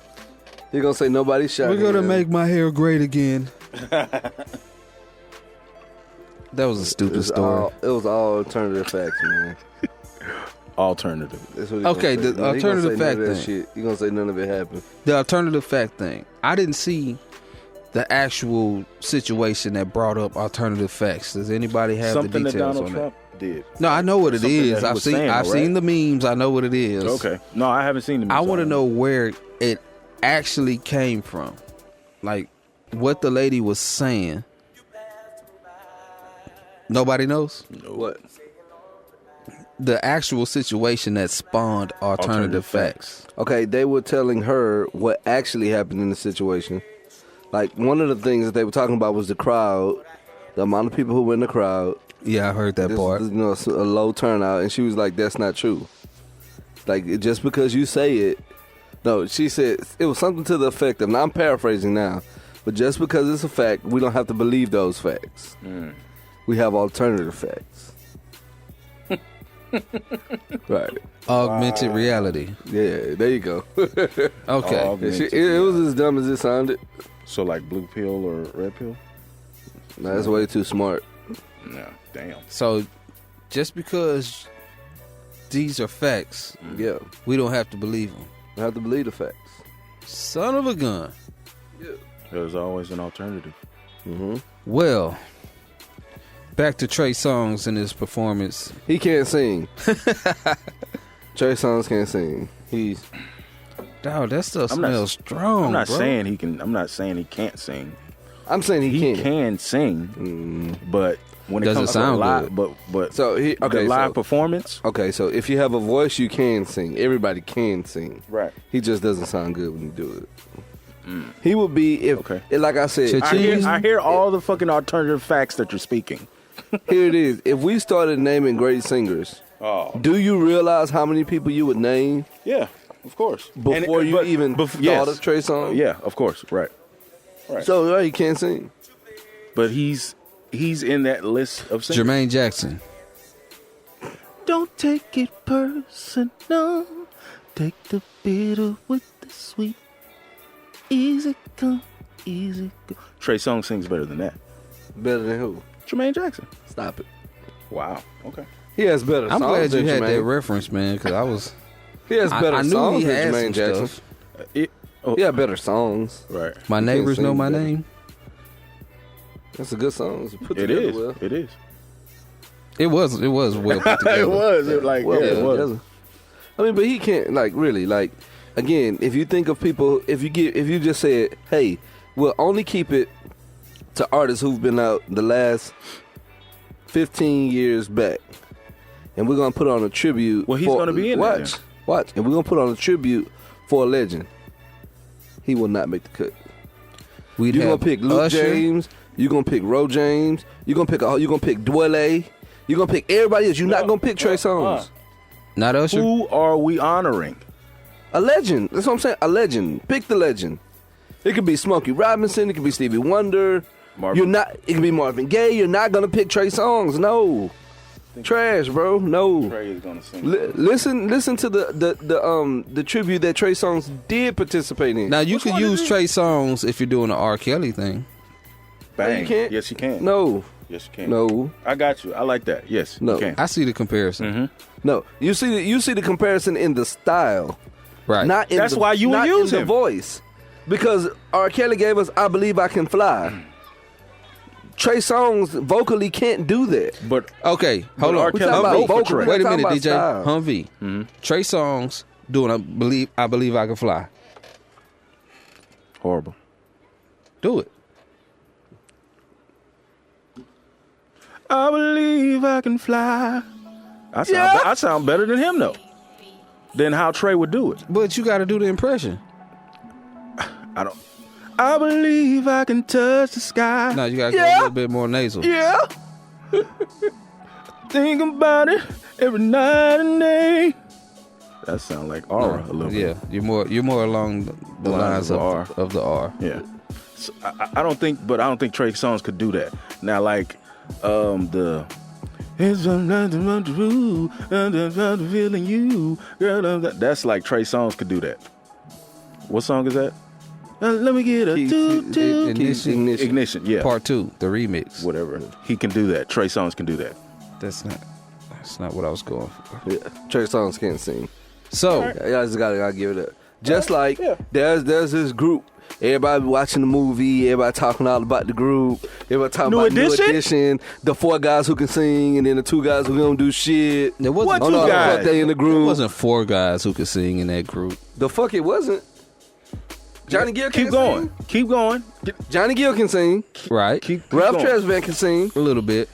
He gonna say nobody shot me. we're gonna make my hair great again." That was a stupid story. It was all alternative facts, man. Alternative. That's what he Okay, gonna say. the No, he gonna alternative say none fact of that thing. shit. You gonna say none of it happened? The alternative fact thing. I didn't see the actual situation that brought up alternative facts. Does anybody have Something the that details Donald on Trump did. that? No, I know what it Something is. that he I've was seen. saying, I've right? seen the memes. I know what it is. Okay. No, I haven't seen him. I want to know where it actually came from, like what the lady was saying. Nobody knows What? the actual situation that spawned alternative facts. Okay, they were telling her what actually happened in the situation. Like, one of the things that they were talking about was the crowd, the amount of people who were in the crowd. Yeah, I heard that part. You know, a low turnout, and she was like, "That's not true. Like, just because you say it." No, she said it was something to the effect of. Now I'm paraphrasing now, but just because it's a fact, we don't have to believe those facts. We have alternative facts. Right. Augmented reality. Yeah, there you go. Okay. It was as dumb as it sounded. So like blue pill or red pill? No, that's way too smart. No, damn. So just because these are facts, Yeah, we don't have to believe them. we have to believe the facts. Son of a gun. There's always an alternative. Well, back to Trey Songz and his performance. He can't sing. Trey Songz can't sing. He's Dog, that stuff I'm not- smells strong. I'm not bro. saying he can. I'm not saying he can't sing. I'm saying he He can. can sing, but when it Doesn't comes sound to live, good. but So he the okay. live So, performance, okay, so if you have a voice, you can sing. Everybody can sing. right? He just doesn't sound good when you do it. He would be if, Okay. like I said, Cha-ching. I hear all the fucking alternative facts that you're speaking. here it is. If we started naming great singers, do you realize how many people you would name Yeah, of course. before you even thought of Trey Songz? Yeah, of course, right. So he can't sing. But he's in that list of singers. Jermaine Jackson. Don't take it personal. Take the bitter with the sweet. Easy come, easy go. Trey Songz sings better than that. Better than who? Jermaine Jackson. Stop it. Wow. Okay. He has better I'm songs glad you than had that Jermaine. reference, man, because I was. He has better I knew songs he than had Jermaine some Jackson. stuff. He had better songs. Right. My He neighbors can't know sing my better. name. That's a good song. It's put It together is. well. It is. It was well put together. It was. It like Well yeah, put it was. together. I mean, but he can't really again. If you think of people, if you just said, "Hey, we'll only keep it to artists who've been out the last 15 years back, and we're gonna put on a tribute." Well, he's gonna be in there watch, and we're gonna put on a tribute for a legend. he will not make the cut. We'd You're have gonna pick Luke Usher. James. You're gonna pick Ro James. You're gonna pick Dwele. You're gonna pick everybody else. You're not gonna pick Trey Songz. Not Usher. Who are we honoring? A legend. That's what I'm saying. A legend. Pick the legend. It could be Smokey Robinson. It could be Stevie Wonder. You're not. It could be Marvin Gaye. You're not gonna pick Trey Songz. No. Trash, bro. No. Trey is gonna sing. Listen to the tribute that Trey Songz did participate in. Now you could use Trey Songz if you're doing the R. Kelly thing. Bang. you can't. Yes, you can. No. Yes, you can. No. I got you. I like that. Yes, No. you can. I see the comparison. No. You see the comparison in the style. Right. Not in That's the, why you would not use in him. the voice. Because R. Kelly gave us I Believe I Can Fly. Trey Songz vocally can't do that. But Okay, hold But on. R. Kelly talking wrote about for vocal. Trey. Wait a We're minute, talking DJ. about style. Humvee. Trey Songz doing I believe I can fly. horrible. Do it. I believe I can fly. I sound better than him though. Than how Trey would do it. But you got to do the impression. I don't. I believe I can touch the sky. No, you got to go a little bit more nasal. Yeah. Think about it every night and day. That sounds like aura a little Yeah, bit. you're more along the lines of the R. Yeah. So I don't think Trey Songz could do that. Now, like the. It's nothing true, feeling you, girl. That's like Trey Songz could do that. What song is that? Let me get a ignition. Yeah, Part 2, the remix. whatever. He can do that. Trey Songz can do that. That's not what I was going for. Yeah. Trey Songz can't sing. So Y'all just gotta give it up. Just like there's this group. Everybody watching the movie. Everybody talking all about the group. Everybody talking New about Edition? New Edition. The 4 guys who can sing, and then the 2 guys who don't do shit. there wasn't What two the guys? fuck they in the There group. wasn't 4 guys who could sing in that group. The fuck it wasn't. Johnny Gill can Keep going. Keep going. Johnny Gill can sing. Right. Keep Ralph going. Tresvant can sing. A little bit.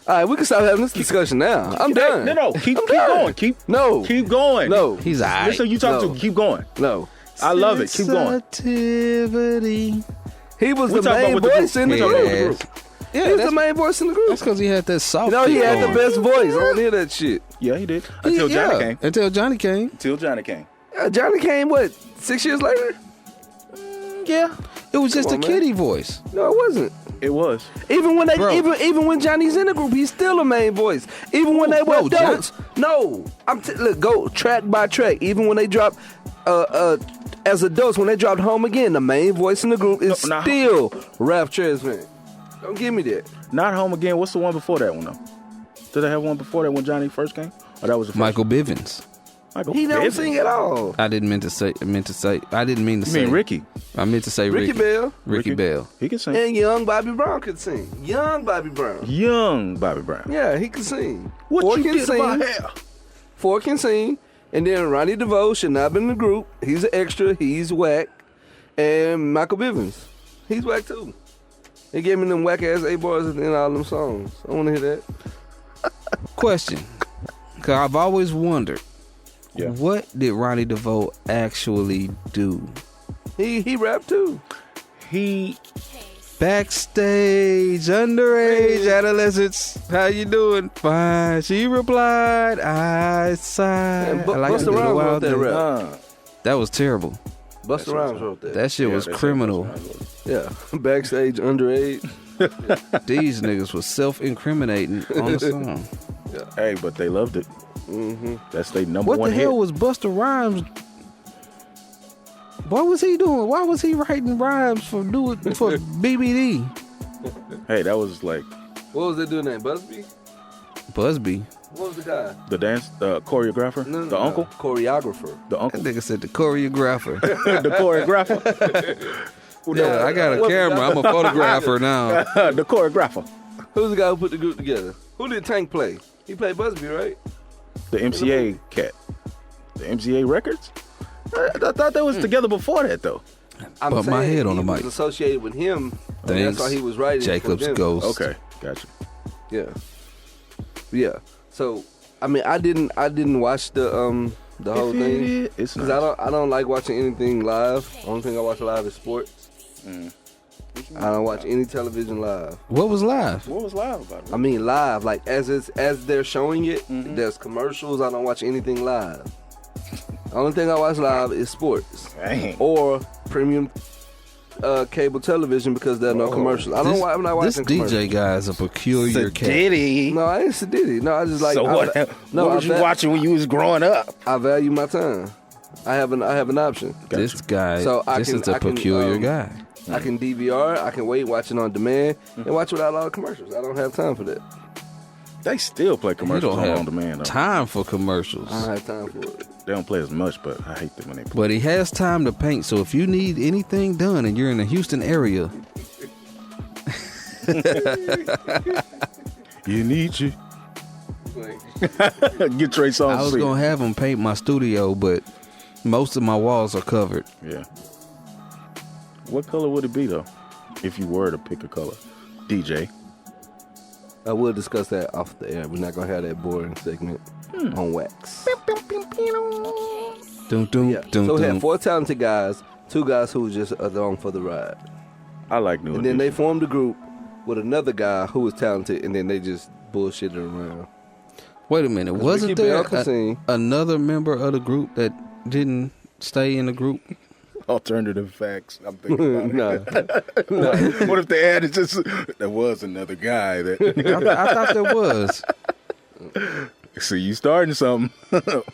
All right, we can stop having this discussion now. I'm done. No. Keep I'm done. going. Keep going. No. He's all right. Listen, you talk No. to. Keep going. No. I love it. Keep going. Sensitivity. He was We're the talking main about with the voice group. in the We're talking about group. with the group. Yeah, He was the main voice in the group. that's because he had that soft. No, he kick had the on. best voice. I don't hear that shit. Yeah, he did. Until Johnny came. Until Johnny came. Until Johnny came. Johnny came, what, 6 years later? Yeah. It was just Come a on, man. kiddie voice. No, it wasn't. It was. Even when Bro. even when Johnny's in the group, he's still a main voice. Even when they were bro, John- adults. No, look, go track by track. Even when they drop, as adults, when they dropped Home Again, the main voice in the group is No, still Ralph Tresvant. Don't give me that. Not Home Again. What's the one before that one though? Did they have one before that when Johnny first came? Or that was the first? Michael Bivins. Michael He don't Bivins. sing at all. I didn't mean to say. I didn't mean to You say. mean Ricky? I meant to say Ricky Bell Ricky Bell. He can sing. and young Bobby Brown could sing. Young Bobby Brown. Young Bobby Brown. Yeah, he can sing. What Ford you can did sing. about hair? Ford can sing. And then Ronnie DeVoe should not been in the group. He's an extra. He's whack. And Michael Bivins. He's whack too. They gave me them whack ass A-bars in all them songs. I want to hear that. Question. Cause I've always wondered. Yeah. What did Ronnie DeVoe actually do? He rapped too. He Backstage, underage, adolescents. How you doing? Fine. She replied, I sighed. And I like Busta to do the Rhymes wrote wild that thing. rap. That was terrible. Busta Rhymes wrote that. That shit was criminal. Yeah. Backstage, underage. These niggas was self-incriminating on the song. Hey, but they loved it. Mm-hmm. That's their number What one the hit. hell was Busta Rhymes? What was he doing? Why was he writing rhymes for BBD? Hey, that was like What was that dude named? Busby? Busby. What was the guy? the dance choreographer, No, the uncle, Choreographer. the That uncle, nigga said the choreographer. the choreographer. Yeah, I got a camera. I'm a photographer now. The choreographer, Who's the guy who put the group together? Who did Tank play? He played Busby, right? the MCA cat, the MCA Records. I thought they was together before that though. I'm Bump my saying head on he the was mic. associated with him. And Thanks. that's why he was writing. Jacob's for them. Ghost. Okay, gotcha. Yeah. Yeah. So I mean I didn't watch the The whole thing. It's Because nice. I don't like watching anything live. Only thing I watch live is sports. I don't watch any television live. What was live? What was live about it? I mean live, like as they're showing it, there's commercials. I don't watch anything live. The only thing I watch live is sports. Dang. Or premium cable television because there are no commercials. I'm not watching This commercials. DJ guy is a peculiar cat. Diddy. No, I ain't Sadiddy. No, I just like. So what? What was you watching when you was growing up? I value my time. I have an option. This guy, So this is a peculiar guy. I can DVR. I can wait, watch it on demand, and watch without a lot of commercials. I don't have time for that. They still play You commercials don't on have on demand. Though. time for commercials. I don't have time for it. They don't play as much, but I hate them when they play. But he has time to paint, so if you need anything done and you're in the Houston area, You need you. Get Trey Songz. I was going to have him paint my studio, but most of my walls are covered. Yeah. What color would it be though, if you were to pick a color? DJ. I will discuss that off the air. We're not gonna have that boring segment on wax. Doom, doom, Yeah. doom, So we doom. had 4 talented guys, 2 guys who were just along for the ride, I like New and then they Edition. formed a group with another guy who was talented, and then they just bullshitted around. Wait a minute. Wasn't Ricky there Bell can sing. another member of the group that didn't stay in the group? Alternative facts. I'm thinking about it. No. What if they added just there was another guy that? I thought there was. See, you starting something.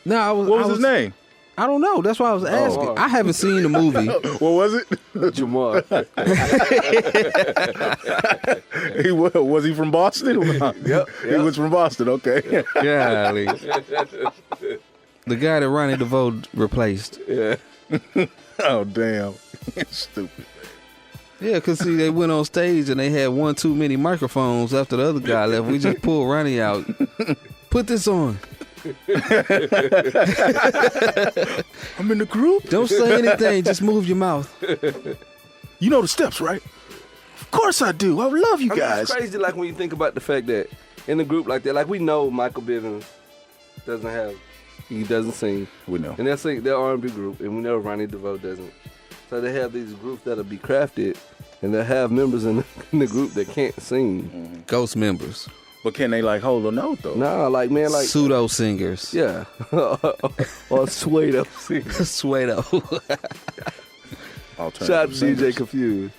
No, I was. What was his name? I don't know. That's why I was asking. I haven't seen the movie. What was it? Jamar. Was he from Boston? Yep. He was from Boston. Okay. Golly. The guy that Ronnie DeVoe replaced. Yeah. Oh damn. Stupid. Yeah, because see, they went on stage and they had one too many microphones after the other guy left. We just pulled Ronnie out. Put this on. I'm in the group. Don't say anything. Just move your mouth. You know the steps, right? Of course I do. I love you I mean, guys. it's crazy, like when you think about the fact that in a group like that, like we know Michael Bivins he doesn't sing, We know. and they're R&B group, and we know Ronnie DeVoe doesn't. So they have these groups that'll be crafted, and they have members in the group that can't sing. Ghost members. But can they like hold a note though? Nah, like man, like Pseudo singers. yeah, or swayed up singers. Pseudo. Alternative Shout out to DJ singers. Confused.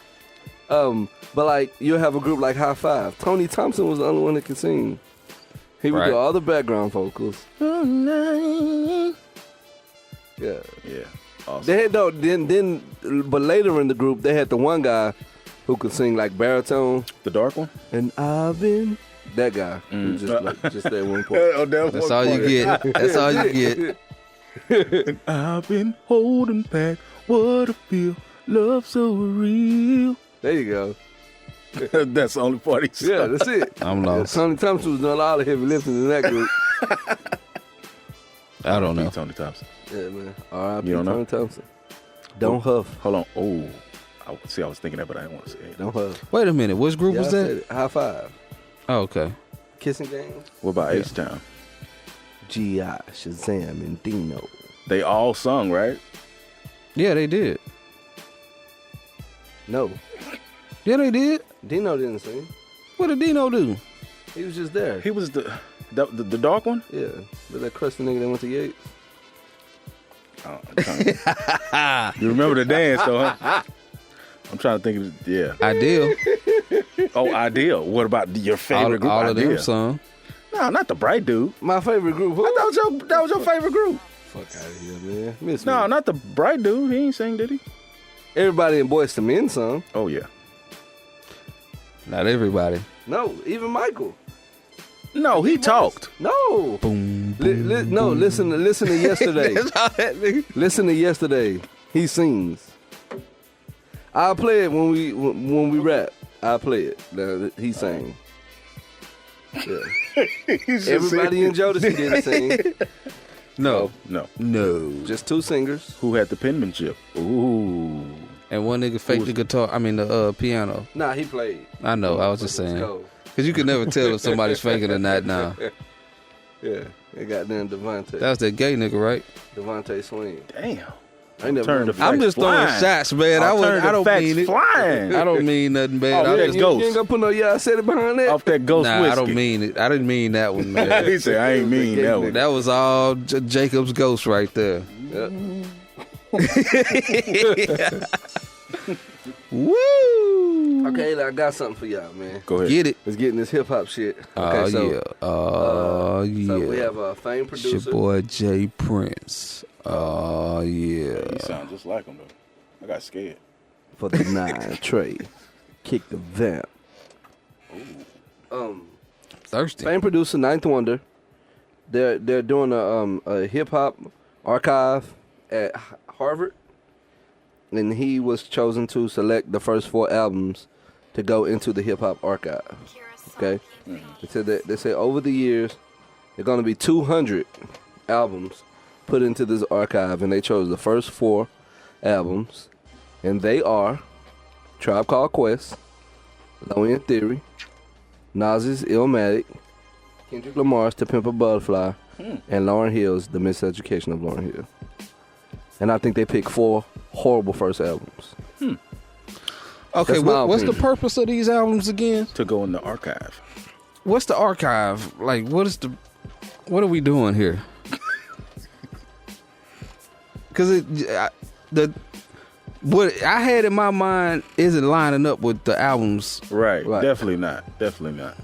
But like you'll have a group like High Five. Tony Thompson was the only one that could sing. He would Right. do all the background vocals. Yeah. Yeah. Awesome. They had but later in the group they had the one guy who could sing like baritone, The dark one? and I've been that guy. Who just that one part. Oh, That's all you get. That's all you get. I've been holding back what I feel. Love so real. There you go. That's the only part he sung. Yeah, that's it. I'm lost. Tony Thompson was doing all the heavy lifting in that group. I don't know. Tony Thompson. Yeah, man. R.I.P. You don't know? Tony Thompson. Don't huff. Hold on. Oh, I was thinking that, but I didn't want to say it. Don't huff. Wait a minute. Which group Yeah, was I said that? it. High Five. Oh, okay. Kissing Game. What about H-Town? G.I. Shazam and Dino. They all sung, right? Yeah, they did. No, Yeah, they did. Dino didn't sing. What did Dino do? He was just there. He was the dark one? Yeah, but that crusty nigga that went to Yates. Oh, I'm trying to- you remember the dance, though, huh? I'm trying to think of yeah. Ideal. Oh, Ideal. What about your favorite group? All of Ideal? them sung. No, not the Bright Dude. My favorite group. Who? I thought that was your favorite group. Fuck out of here, man. Miss No, me. not the Bright Dude. He ain't sing, did he? Everybody in Boyz II Men sung. Oh yeah. Not everybody. No, even Michael. No, he talked. No. Boom. No, listen to yesterday. Listen to yesterday. He sings. I'll play it when we rap. I'll play it. Now, he sang. Yeah. Everybody in Jodeci didn't sing. No. No. No. Just 2 singers. Who had the penmanship? Ooh. And one nigga faked the guitar. I mean the piano. Nah, he played. I know. I was just saying. Go. Because you can never tell if somebody's faking or not now. Yeah. They got them Devontae. That's that gay nigga, right? Devontae Swing. Damn. I never Turn known the him. I'm just throwing flying. shots, man. I don't facts mean it. flying. I don't mean nothing bad. Oh, I yeah, just, You ain't gonna put no "yeah, I said it" behind that. Off that ghost nah, whiskey. I don't mean it. I didn't mean that one, man. He said, I ain't mean that one. That was all Jacob's ghost right there. Woo! Okay, I got something for y'all, man. Go ahead. Get it. Let's get in this hip hop shit. Oh, Okay, so yeah. Oh, yeah. so we have a famed It's your producer. boy Jay Prince. Oh, yeah. You sound just like him, though. I got scared. For the 9 Trey. Kick the vamp. Thirsty. Famed producer, Ninth Wonder. They're doing a hip hop archive at Harvard, and he was chosen to select the first 4 albums to go into the hip hop archive. Okay, they said over the years there are going to be 200 albums put into this archive, and they chose the first 4 albums, and they are Tribe Called Quest, Low End Theory, Nas's Illmatic, Kendrick Lamar's To Pimp a Butterfly, and Lauryn Hill's The Miseducation of Lauryn Hill. And I think they picked 4 horrible first albums. Okay, That's my what's the opinion. purpose of these albums again? To go in the archive. What's the archive? Like, what are we doing here? Because what I had in my mind isn't lining up with the albums. Right. Right. Definitely not. Definitely not.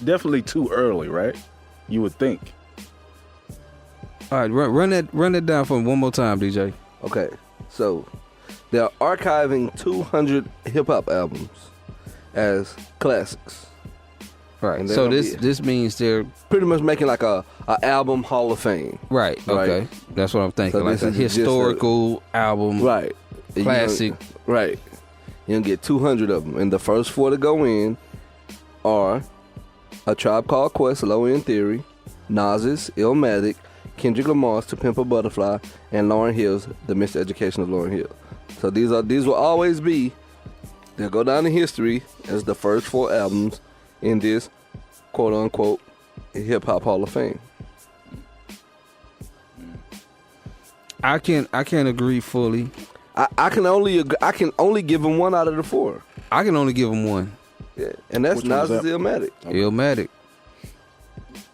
Definitely too early, right? You would think. All right, run it down for me one more time, DJ. Okay, so they're archiving 200 hip hop albums as classics. Right. And they're So gonna this means they're Pretty much making like a album Hall of Fame. right. Okay, that's what I'm thinking. So like this a is just historical album. Right. Classic. Right. You're going to get 200 of them. And the first 4 to go in are A Tribe Called Quest, Low End Theory, Nas's Illmatic, Kendrick Lamar's To Pimp a Butterfly, and Lauryn Hill's The Miseducation of Lauryn Hill. So these will always be, they'll go down in history as the first 4 albums in this quote unquote hip hop Hall of Fame. I can't agree fully. I can only give them 1 out of the 4. I can only give them one. Yeah, and that's Which one was Nas's that? Illmatic. Illmatic.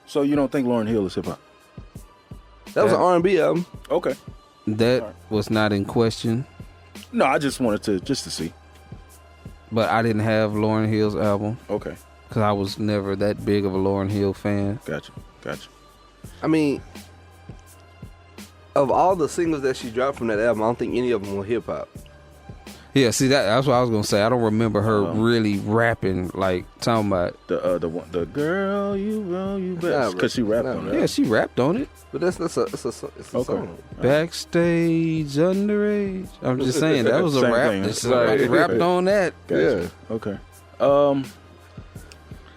So you don't think Lauryn Hill is hip hop? That was an R&B album. Okay. That was not in question, No, I just wanted to see. but I didn't have Lauryn Hill's album Okay. because I was never that big of a Lauryn Hill fan. Gotcha. I mean, of all the singles that she dropped from that album, I don't think any of them were hip hop. Yeah, see that's what I was gonna say. I don't remember her really rapping like talking about. The girl you best Nah, because she rapped nah, on bro. it. Yeah, she rapped on it. But it's a song. Backstage, underage. I'm just saying that was a Same rap. thing. Somebody Right. rapped on that. Gotcha. Okay.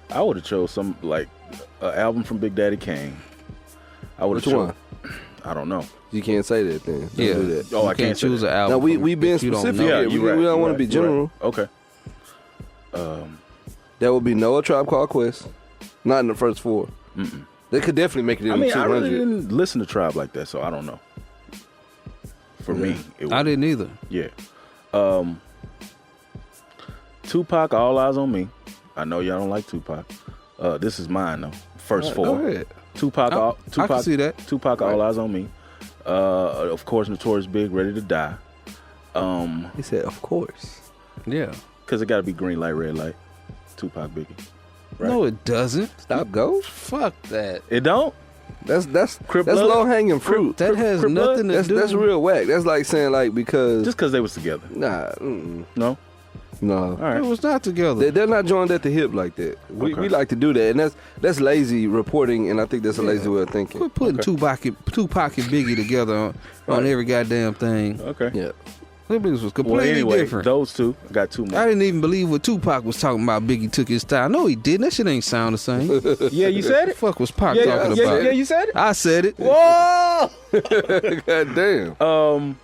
I would have chose some like an album from Big Daddy Kane. I would have Which chose. one? I don't know. You can't say that then. Don't Yeah, do that. Oh, you I can't say choose that. an album. Now we from- been that you don't specific. know. Yeah, we you're right, don't you're want to right, be you're general. right. Okay. There will be no A Tribe Called Quest. Not in the first 4. They could definitely make it in I mean, the I 200. really didn't listen to Tribe like that, so I don't know. For me, it was, I didn't either. Yeah. Tupac, All Eyes on Me. I know y'all don't like Tupac. This is mine though. First 4. Go ahead. Tupac, I can see that. Tupac, All Eyes on Me. Of course, Notorious Big, Ready to Die. He said, of course. Yeah. Because it got to be green light, red light. Tupac, Biggie. Right? No, it doesn't. Stop, go. Fuck that. It don't. That's Crip that's Blood? low hanging fruit. That has Crip Blood? nothing to do. That's real whack. That's like saying like because Just because they was together. nah, No. no. All It right. was not together. They're not joined at the hip like that. We like to do that, and that's lazy reporting, and I think that's a lazy way of thinking. Quit putting Tupac and Biggie together on every goddamn thing. Okay. Yeah. Them niggas was Well, completely anyway, different. those two. I got 2 more. I didn't even believe what Tupac was talking about. Biggie took his style. No, he didn't. That shit ain't sound the same. Yeah, you said What the it. fuck was Pac Yeah, talking yeah, about? yeah, you said it. I said it. Whoa. God damn.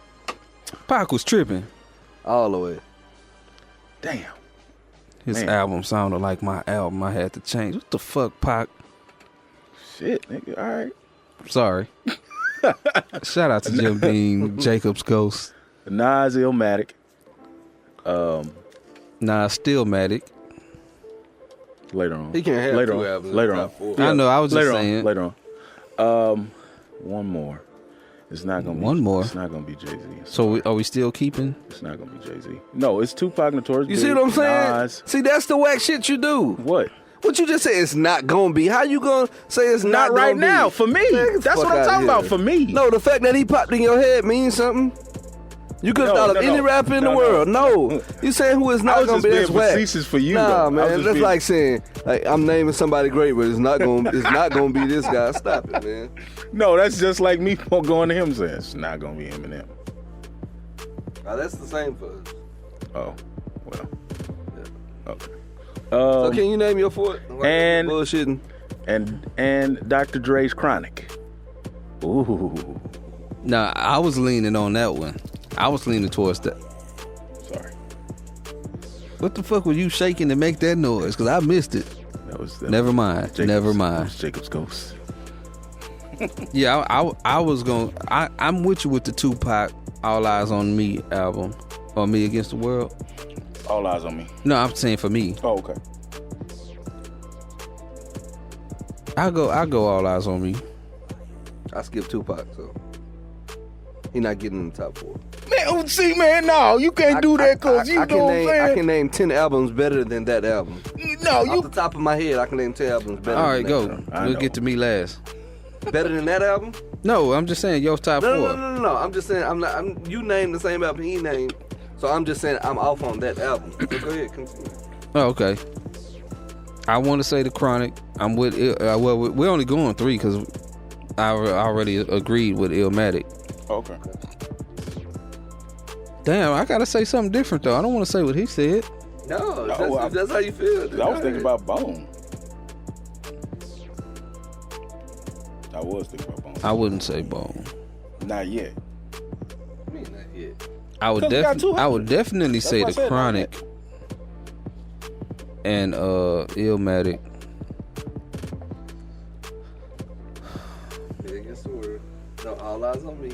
Pac was tripping. All the way. Damn. His Man. album sounded like my album. I had to change. What the fuck, Pac? Shit, nigga. All right. Sorry. Shout out to Jim Beam, Jacob's Ghost. Nas Illmatic. Nas Stillmatic. Later on. He can't have later two on. albums. Later in the on. top 4. I know, I was just Later saying. on. Later on. One more. It's not gonna be One more? It's not gonna be Jay-Z. So are we still keeping? It's not gonna be Jay-Z. No, it's Tupac, Notorious You Big, see what I'm saying? Nas. See, that's the whack shit you do. What? What you just said it's not gonna be. How you gonna say it's Not not right gonna now. be? For me. Man, get the That's fuck what I'm outta talking about. here. For me. No, the fact that he popped in your head means something. You could have No, thought of no, any no. rapper in the No, no. world. No. You saying who is I not was gonna just be being that's whack. facetious for you. Nah, though. I was man. just That's being- like saying like I'm naming somebody great, but it's not gonna be this guy. Stop it, man. No, that's just like me going to him saying it's not gonna be Eminem. That's the same for us. Oh, well. Okay. So can you name your fourth? and- bullshitting. And Dr. Dre's Chronic. Ooh. Nah, I was leaning on that one. I was leaning towards that. Sorry. What the fuck were you shaking to make that noise? Because I missed it. That was Never mind. Jacob's, Never that mind. was Jacob's Ghost. Yeah, I was going. I'm with you with the Tupac All Eyes on Me album, or Me Against the World. All Eyes on Me. No, I'm saying for me. Oh, okay. I go All Eyes on Me. I skipped Tupac, so he not getting in the top 4. Man, see, man, no, you can't do that because you know what I'm I saying. can name 10 albums better than that album. No, Off the top of my head, I can name 10 albums better. All than right, that go. album. I We'll know. get to me last. Better than that album? No, I'm just saying your top 4. No. I'm just saying you named the same album he named, so I'm just saying I'm off on that album. So go ahead, continue. Oh, okay. I want to say the Chronic. I'm with. Well, we're only going 3 because I already agreed with Illmatic. Okay. Damn, I gotta say something different though. I don't want to say what he said. No, if that's how you feel. then I was go thinking ahead. about Bone. I was thinking about Bone. I wouldn't say Bone. Not yet. I mean, not yet. I would 'Cause we got 200. I would definitely say what I the said, Chronic and Illmatic. Yeah, against the word. No, all eyes on me.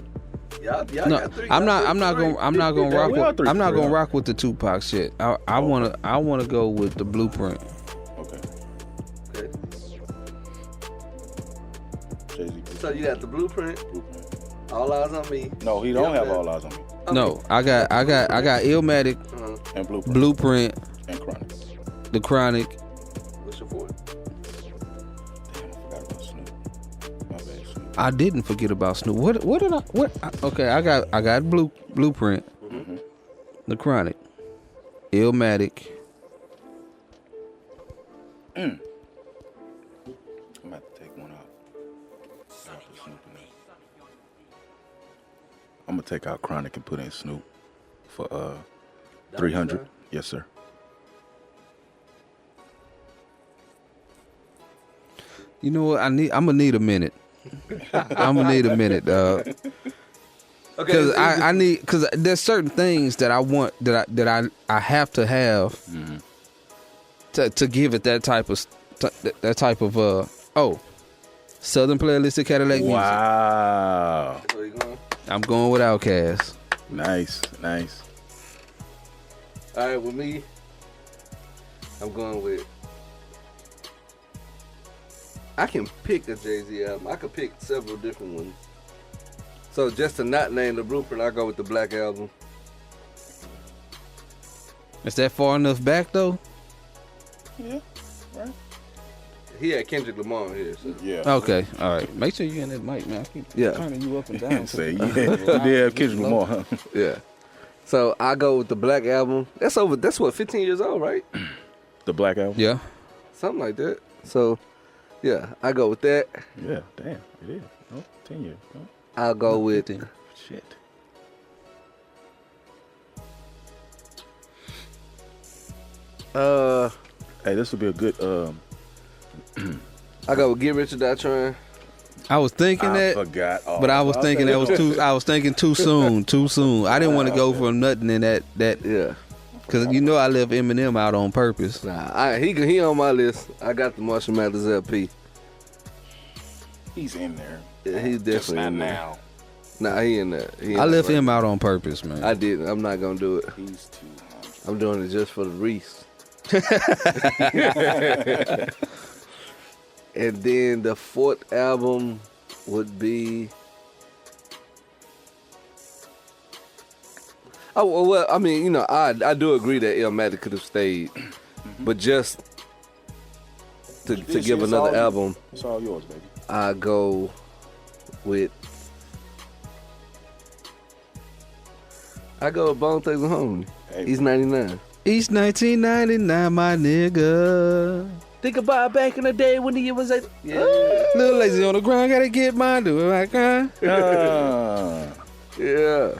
Y'all No, got 3. I'm not gonna rock We are with. 3 I'm not for gonna real. rock with the Tupac shit. I wanna go with the Blueprint. Okay. Okay. Jay-Z. So you got the Blueprint, all eyes on me. No, he don't Yeah, have man. All Eyes on Me. No, I got Illmatic, And Blueprint. Blueprint, And Chronic. the Chronic. What's your fourth? Damn, I forgot about Snoop. My bad, Snoop. I didn't forget about Snoop. What did I? Okay, I got Blueprint, the Chronic, Illmatic. I'm about to take one out. Snoop in there. I'm gonna take out Chronic and put in Snoop for 300. Yes, sir. You know what? I'm gonna need a minute. I'm gonna need a minute, dog. Okay, Because there's certain things that I want that I have to have to give it that type of Southern Playalistic Cadillac music. Wow. Where you going? I'm going with Outkast. Nice. All right, with me, I'm going with. I can pick a Jay-Z album. I could pick several different ones. So just to not name the Blueprint, I go with the Black Album. Is that far enough back though? Yeah. Right. He had Kendrick Lamar on here. So. Yeah. Okay, all right. Make sure you in that mic, man. I keep turning you up and down. Say yeah, Kendrick Lamar. Huh? Yeah. So I go with the Black Album. That's what, 15 years old, right? The Black Album. Yeah. Something like that. So, yeah, I go with that. Yeah. Damn. It is. Oh, 10 years. Oh, I'll go with. shit. Hey, this would be a good. I go with Get Rich or Die Trying. I was thinking I that, forgot. all but I was about thinking that was too. I was thinking too soon. Too soon. I didn't want to go for nothing in that. Yeah. Because you know I left Eminem out on purpose. Nah, he on my list. I got the Marshall Mathers LP. He's in there. Yeah, he's Just definitely not in there. now. Nah, he in there. He in I there left right him now. out on purpose, man. I didn't. I'm not gonna do it. He's too hungry. I'm doing it just for the Reese. And then the fourth album would be. Oh well, I mean, you know, I do agree that Illmatic could have stayed, but just to give another album, It's all yours, baby. I go with Bone Thugs and Harmony. Hey. He's 99. East 1999, my nigga. Think about back in the day when he was like, yeah, Little lazy on the grind, gotta get mine, do it right, grind. yeah.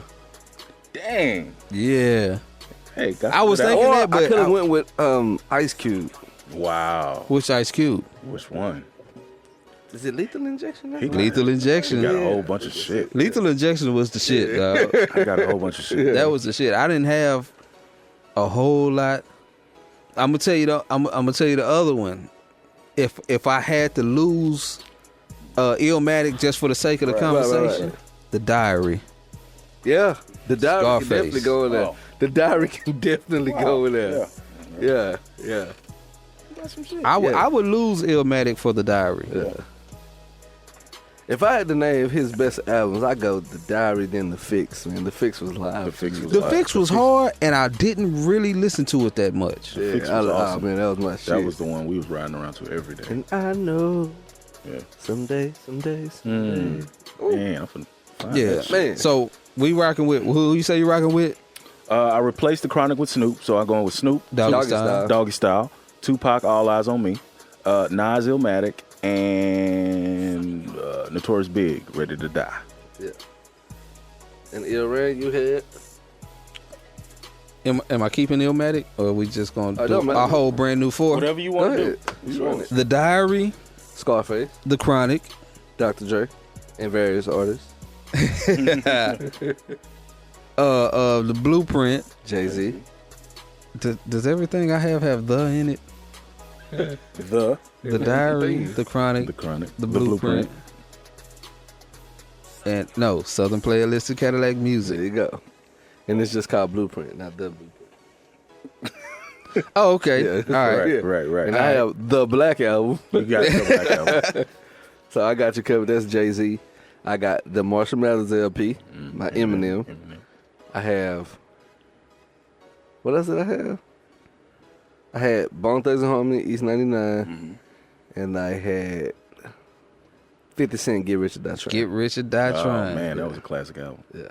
Dang. Yeah. Hey, I was thinking Or that, but I could have went with Ice Cube. Wow. which Ice Cube? Which one? Is it Lethal Injection? He Lethal Injection. got a whole bunch of shit. Lethal Injection was the shit, dog. I got a whole bunch of shit. That was the shit. I didn't have a whole lot. I'm gonna tell you the other one. If I had to lose Illmatic just for the sake of the conversation, right. The Diary. Yeah, the Diary Scarface. can definitely go in there. Oh. The Diary can definitely go in there. Yeah. Got some shit. I would lose Illmatic for the Diary. Yeah. If I had to name his best albums, I go The Diary, then The Fix. Man, The Fix was live. The Fix was The live. Fix was hard, and I didn't really listen to it that much. Yeah, Fix was awesome. man, that was my shit. That was the one we was riding around to every day. And I know Yeah. someday. Man, I'm finna find Yeah, that shit. Man. So we rocking with who? You say you rocking with? I replaced the Chronic with Snoop, so I'm going with Snoop. Doggy Style. Doggy Style. Tupac, All Eyes on Me. Nas, Illmatic, and Notorious Big, Ready to Die. Yeah. And Iran, you had? Am I keeping Illmatic, or are we just gonna Oh, do don't matter. a whole brand new four? Whatever you Go want to ahead. do. You want it. The Diary, Scarface, The Chronic, Dr. Dre, and various artists. the Blueprint. Jay-Z. Does everything I have the in it? The The Diary, The Chronic, The Chronic. The Blueprint, and no Southern Playlist of Cadillac There Music. you go. And it's just called Blueprint, not The Blueprint. Oh, okay. Yeah. All right. Right, right, right. And I have The Black Album. You got the Black Album. So I got you covered. That's Jay-Z. I got the Marshall Mathers LP, my Eminem. I have... What else did I have? I had Bone Thugs and Harmony, East 99. And I had 50 Cent, Get Rich or Die Trying. Get Rich or Die Oh, Trying. man, that was a classic album. Yeah.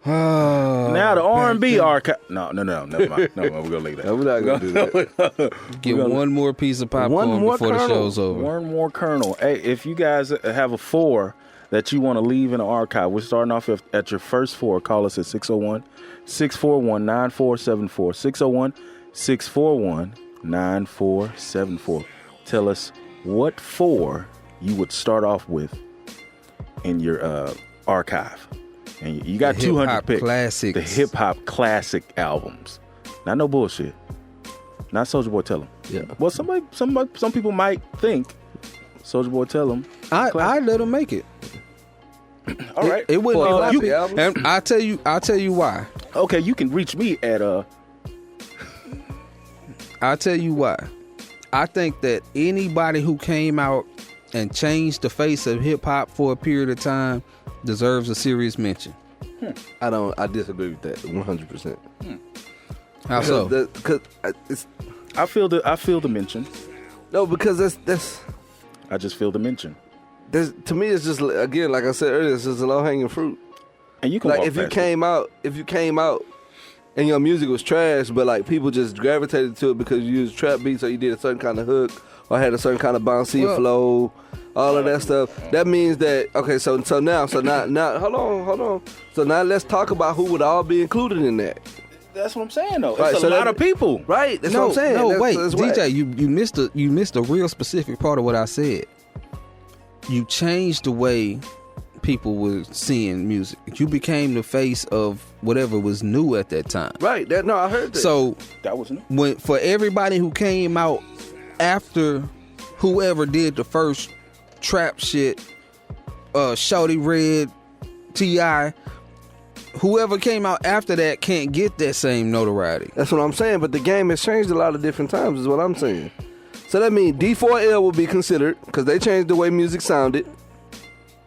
Oh, Now the R&B archive. No, never mind. No, we're going to leave that. No, we're not going to do that. get one more piece of popcorn One more before the kernel. show's over. One more kernel. Hey, if you guys have a 4 that you want to leave in the archive, we're starting off at your first 4. Call us at 601-641-9474. 601-641-9474. Tell us what 4 you would start off with in your archive. And you got The 200 hip-hop picks. classics. The hip-hop classic albums. Not no bullshit. Not Soulja Boy Tell 'Em. Yeah. Well, some people might think Soulja Boy Tell 'Em. I let them make it. All right. It wouldn't For be a like classic it. album? And I'll tell you why. Okay, you can reach me at I'll tell you why. I think that anybody who came out and changed the face of hip hop for a period of time deserves a serious mention. I disagree with that 100%. How so? Because it's I feel the mention. no, because that's I just feel the mention. to me it's just, again, like I said earlier, it's just a low hanging fruit. And you can Like walk if you past came out and your music was trash, but like people just gravitated to it because you used trap beats or you did a certain kind of hook or had a certain kind of bouncy flow, all of that stuff. That means that so now hold on. So now let's talk about who would all be included in that. That's what I'm saying though. Right, It's so a lot that- of people. Right? That's what I'm saying. No, That's- wait, that's DJ, whack. you missed a real specific part of what I said. You changed the way people were seeing music. You became the face of whatever was new at that time. Right. I heard that. So That was new. when for everybody who came out after whoever did the first trap shit, Shorty Red, T.I., whoever came out after that can't get that same notoriety. That's what I'm saying, but the game has changed a lot of different times is what I'm saying. So that means D4L will be considered because they changed the way music sounded.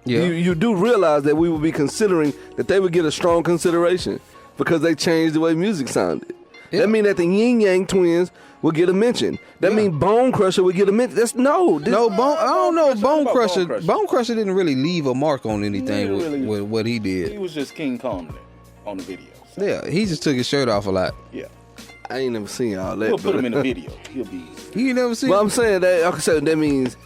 Yeah. You do realize that we will be considering that they would get a strong consideration because they changed the way music sounded. Yeah. That means that the Yin Yang Twins will get a mention. That means Bone Crusher will get a mention. That's no. I don't know. Bone Crusher. Crusher. Bone Crusher didn't really leave a mark on anything with what he did. He was just King Kong on the video. So. Yeah, he just took his shirt off a lot. Yeah. I ain't never seen all that. We'll put him in the video. He'll be. You ain't never seen. Well, I'm saying that. Okay, so that means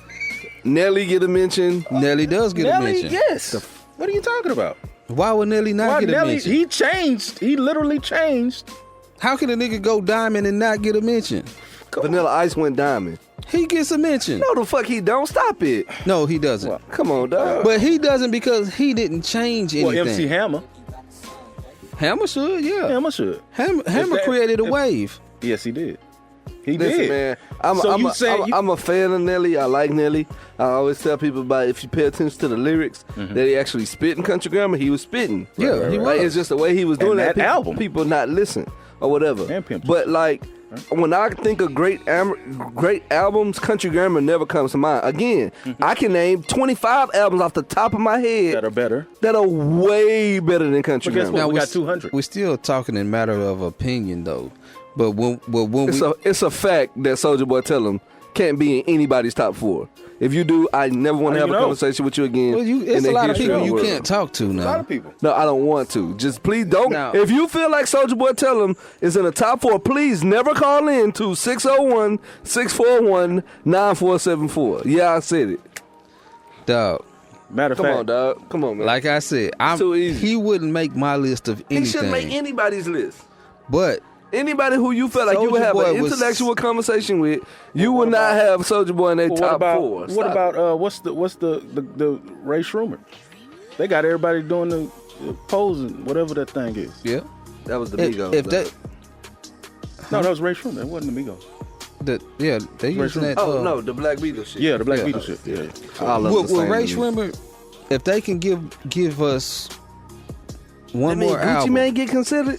Nelly get a mention. Nelly does get a mention. Yes. What are you talking about? Why would Nelly not get a mention? He changed. He literally changed. How can a nigga go diamond and not get a mention? Vanilla Ice went diamond. He gets a mention. No, the fuck he don't. Stop it. No, he doesn't. Well, Come on, dog. But he doesn't because he didn't change anything. Well, MC Hammer. Hammer should, yeah. Hammer should. Hammer created a wave. Yes, he did. He Listen, did. man. I'm a fan of Nelly. I like Nelly. I always tell people about if you pay attention to the lyrics, that he actually spit in country grammar. He was spitting. Yeah, he was. Like, it's just the way he was doing And that album. People not listen or whatever. And Pimp. But like when I think of great albums, country grammar never comes to mind. Again, I can name 25 albums off the top of my head that are better. That are way better than country But guess grammar. what? We got 200. We're still talking in matter of opinion, though. But when It's a fact that Soulja Boy Tell 'Em can't be in anybody's top 4. If you do, I never want to have a conversation with you again. Well, it's a lot of people you can't talk to now. A lot of people. No, I don't want to. Just please don't. Now- If you feel like Soulja Boy Tell 'Em is in the top 4, please never call in to 601-641-9474. Yeah, I said it. Dog. Matter of Come fact, on, dog. Come on, man. Like I said, Too easy. he wouldn't make my list of anything. He shouldn't make anybody's list. But Anybody who you feel like you would Soulja have Boy an was- intellectual conversation with, you would not have Soulja Boy in their well, top 4. What Stop about it. what's the Ray Shroomer? They got everybody doing the posing, whatever that thing is. yeah, That was the Migos. if that No, that was Ray Shroomer. It wasn't the Migos. they using that. Oh no, the Black Beetle shit. Yeah, the Black Yeah. Beetle shit. Yeah. I love With the same Ray music. Shrimmer, if they can give us one I mean, more Gucci album, Mane get considered?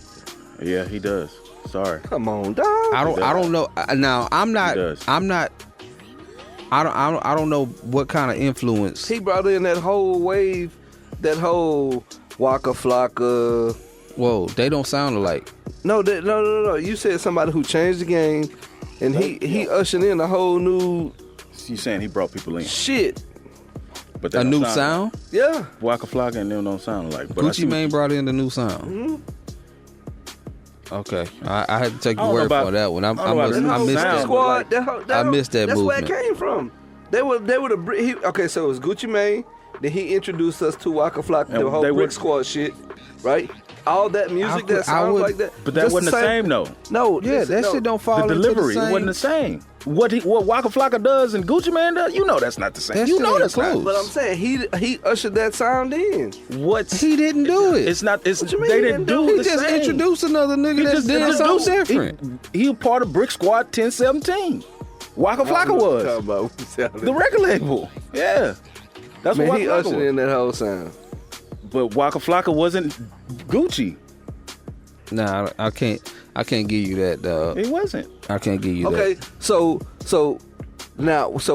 Yeah, he does. Sorry. Come on, dog. I don't know. Now I does. don't know what kind of influence. He brought in that whole wave, that whole Waka Flocka. Whoa, they don't sound alike. No. You said somebody who changed the game, and he ushered in a whole new You saying he brought people in, shit. but they A don't new sound. Yeah. Waka Flocka and them don't sound alike. But I see Gucci what Mane you- brought in the new sound. Mm-hmm. Okay, I had to take I your don't know word about- for that one. I I don't know about missed the I new missed sound. that. Squad. I missed that That's where it movement. came from. They were the okay. So it was Gucci Mane. Then he introduced us to Waka Flocka, the And whole they Brick would- Squad shit, right? All that music I that sounds would- like that. But that just wasn't the same though. No, Yeah, listen, that no. shit don't fall The into delivery the same. wasn't the same. What Waka Flocka does and Gucci Mane does, you know that's not the same. That You shit know ain't that's not. close. But I'm saying he ushered that sound in. What's He didn't do it. It's not. It's What you mean they he didn't didn't do do the He just same. introduced another nigga that's doing something different. He a part of Brick Squad 1017. Waka Flocka was the record label. Yeah, that's Man, what he Waka ushered Flocka was. in that whole sound. But Waka Flocka wasn't Gucci. Nah, I can't give you that, dog. He wasn't. I can't give you Okay, that. so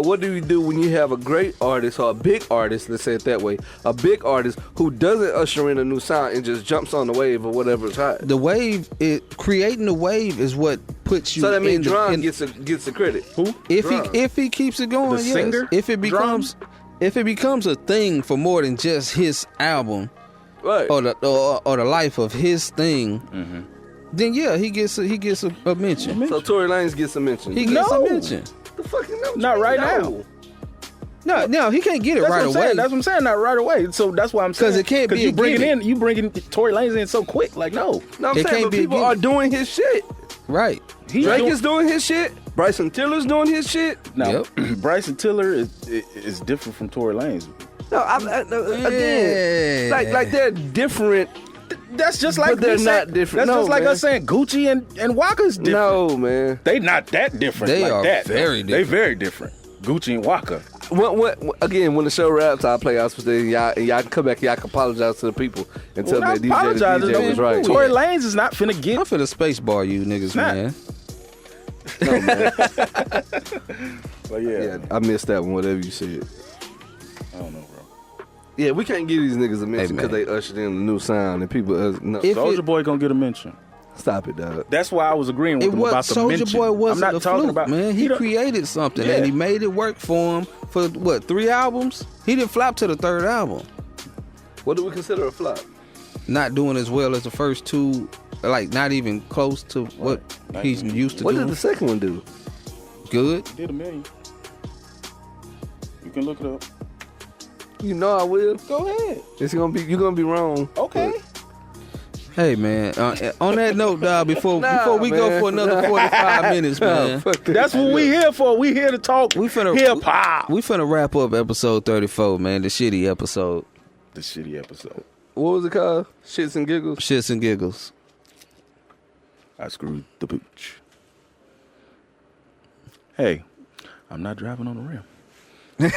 what do you do when you have a great artist or a big artist, let's say it that way, a big artist who doesn't usher in a new sound and just jumps on the wave or whatever's hot? The wave, creating the wave is what puts you. So that means in the- Drum in- gets the credit. Who? if he keeps it going, The yes. singer? If it becomes a thing for more than just his album Right. or the life of his thing, then yeah, he gets a mention. So Tory Lanez gets a mention. He gets a mention. the fucking no, Not right now. No, he can't get it That's right what I'm saying. away. That's what I'm saying. Not right away. So that's why I'm saying 'Cause it can't be you a bring it gimmick. in. You bringing Tory Lanez in so quick. Like no. No, I'm It saying can't but be a people gimmick. are doing his shit. Right. Drake is doing his shit. Bryson Tiller's doing his shit. Now Bryson Tiller is different from Tory Lanez. No, again, like they're different. That's just like But they're me not saying- different. That's No, just like man. us saying Gucci and Waka's different. No, man. They not that different. They like are that. very They different. very different. Gucci and Waka. Again, when the show wraps, I'll play out for y'all, and y'all can come back. Y'all can apologize to the people and tell them that the DJ was right. Tory Lanez is not finna get. I'm finna space bar you niggas, man. No, man. But yeah, I missed that one. Whatever you said. I don't know, bro. Yeah, we can't give these niggas a mention because they ushered in a new sound and people. No. Soulja Boy gonna get a mention. Stop it, dog. That's why I was agreeing with him about the mention. Soulja Boy wasn't I'm not talking fluke, about man. He created something and he made it work for him for what 3 albums. He didn't flop to the 3rd album. What do we consider a flop? Not doing as well as the first 2, like not even close to what he's used to What doing. did the second one do? Good. Did $1 million. You can look it up. You know I will. Go ahead. You're gonna be wrong. Okay. Hey man, on that note, dog, before we go for another 45 minutes, man. That's what we here for. We here to talk hip hop. We finna wrap up episode 34, man, the shitty episode. The shitty episode. What was it called? Shits and Giggles? Shits and Giggles. I screwed the pooch. Hey, I'm not driving on the rim.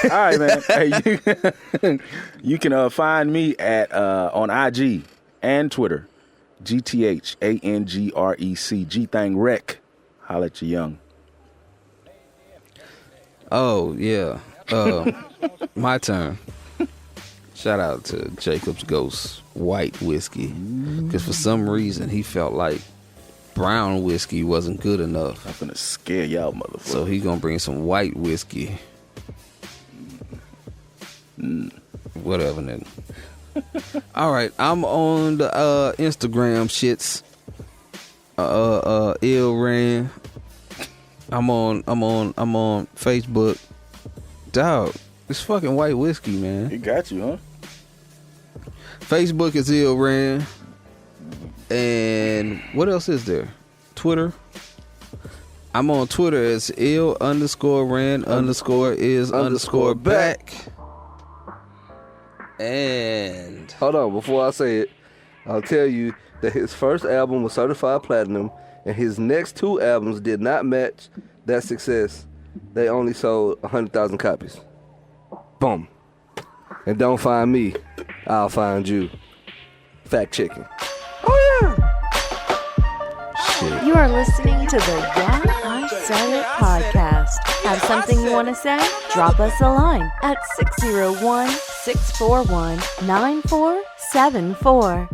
All right, man. Hey, you can find me at on IG and Twitter. GTHANGREC G-Thang Rec. Holla at you young. Oh yeah. My turn. Shout out to Jacob's Ghost White Whiskey. Because for some reason he felt like brown whiskey wasn't good enough. I'm finna scare y'all motherfuckers. So he gonna bring some white whiskey. Whatever, nigga. All right, I'm on the Instagram shits. Ill Ran. I'm on Facebook. Dog, it's fucking white whiskey, man. He got you, huh? Facebook is Ill Ran. And what else is there? Twitter. I'm on Twitter as ill_ran_is_back. And hold on, before I say it, I'll tell you that his first album was certified platinum, and his next 2 albums did not match that success. They only sold 100,000 copies. Boom. And don't find me, I'll find you. Fact checking. Oh yeah. shit. You are listening to the Yeah, I Said It podcast. Have something you want to say? Drop us a line at 601-641-9474.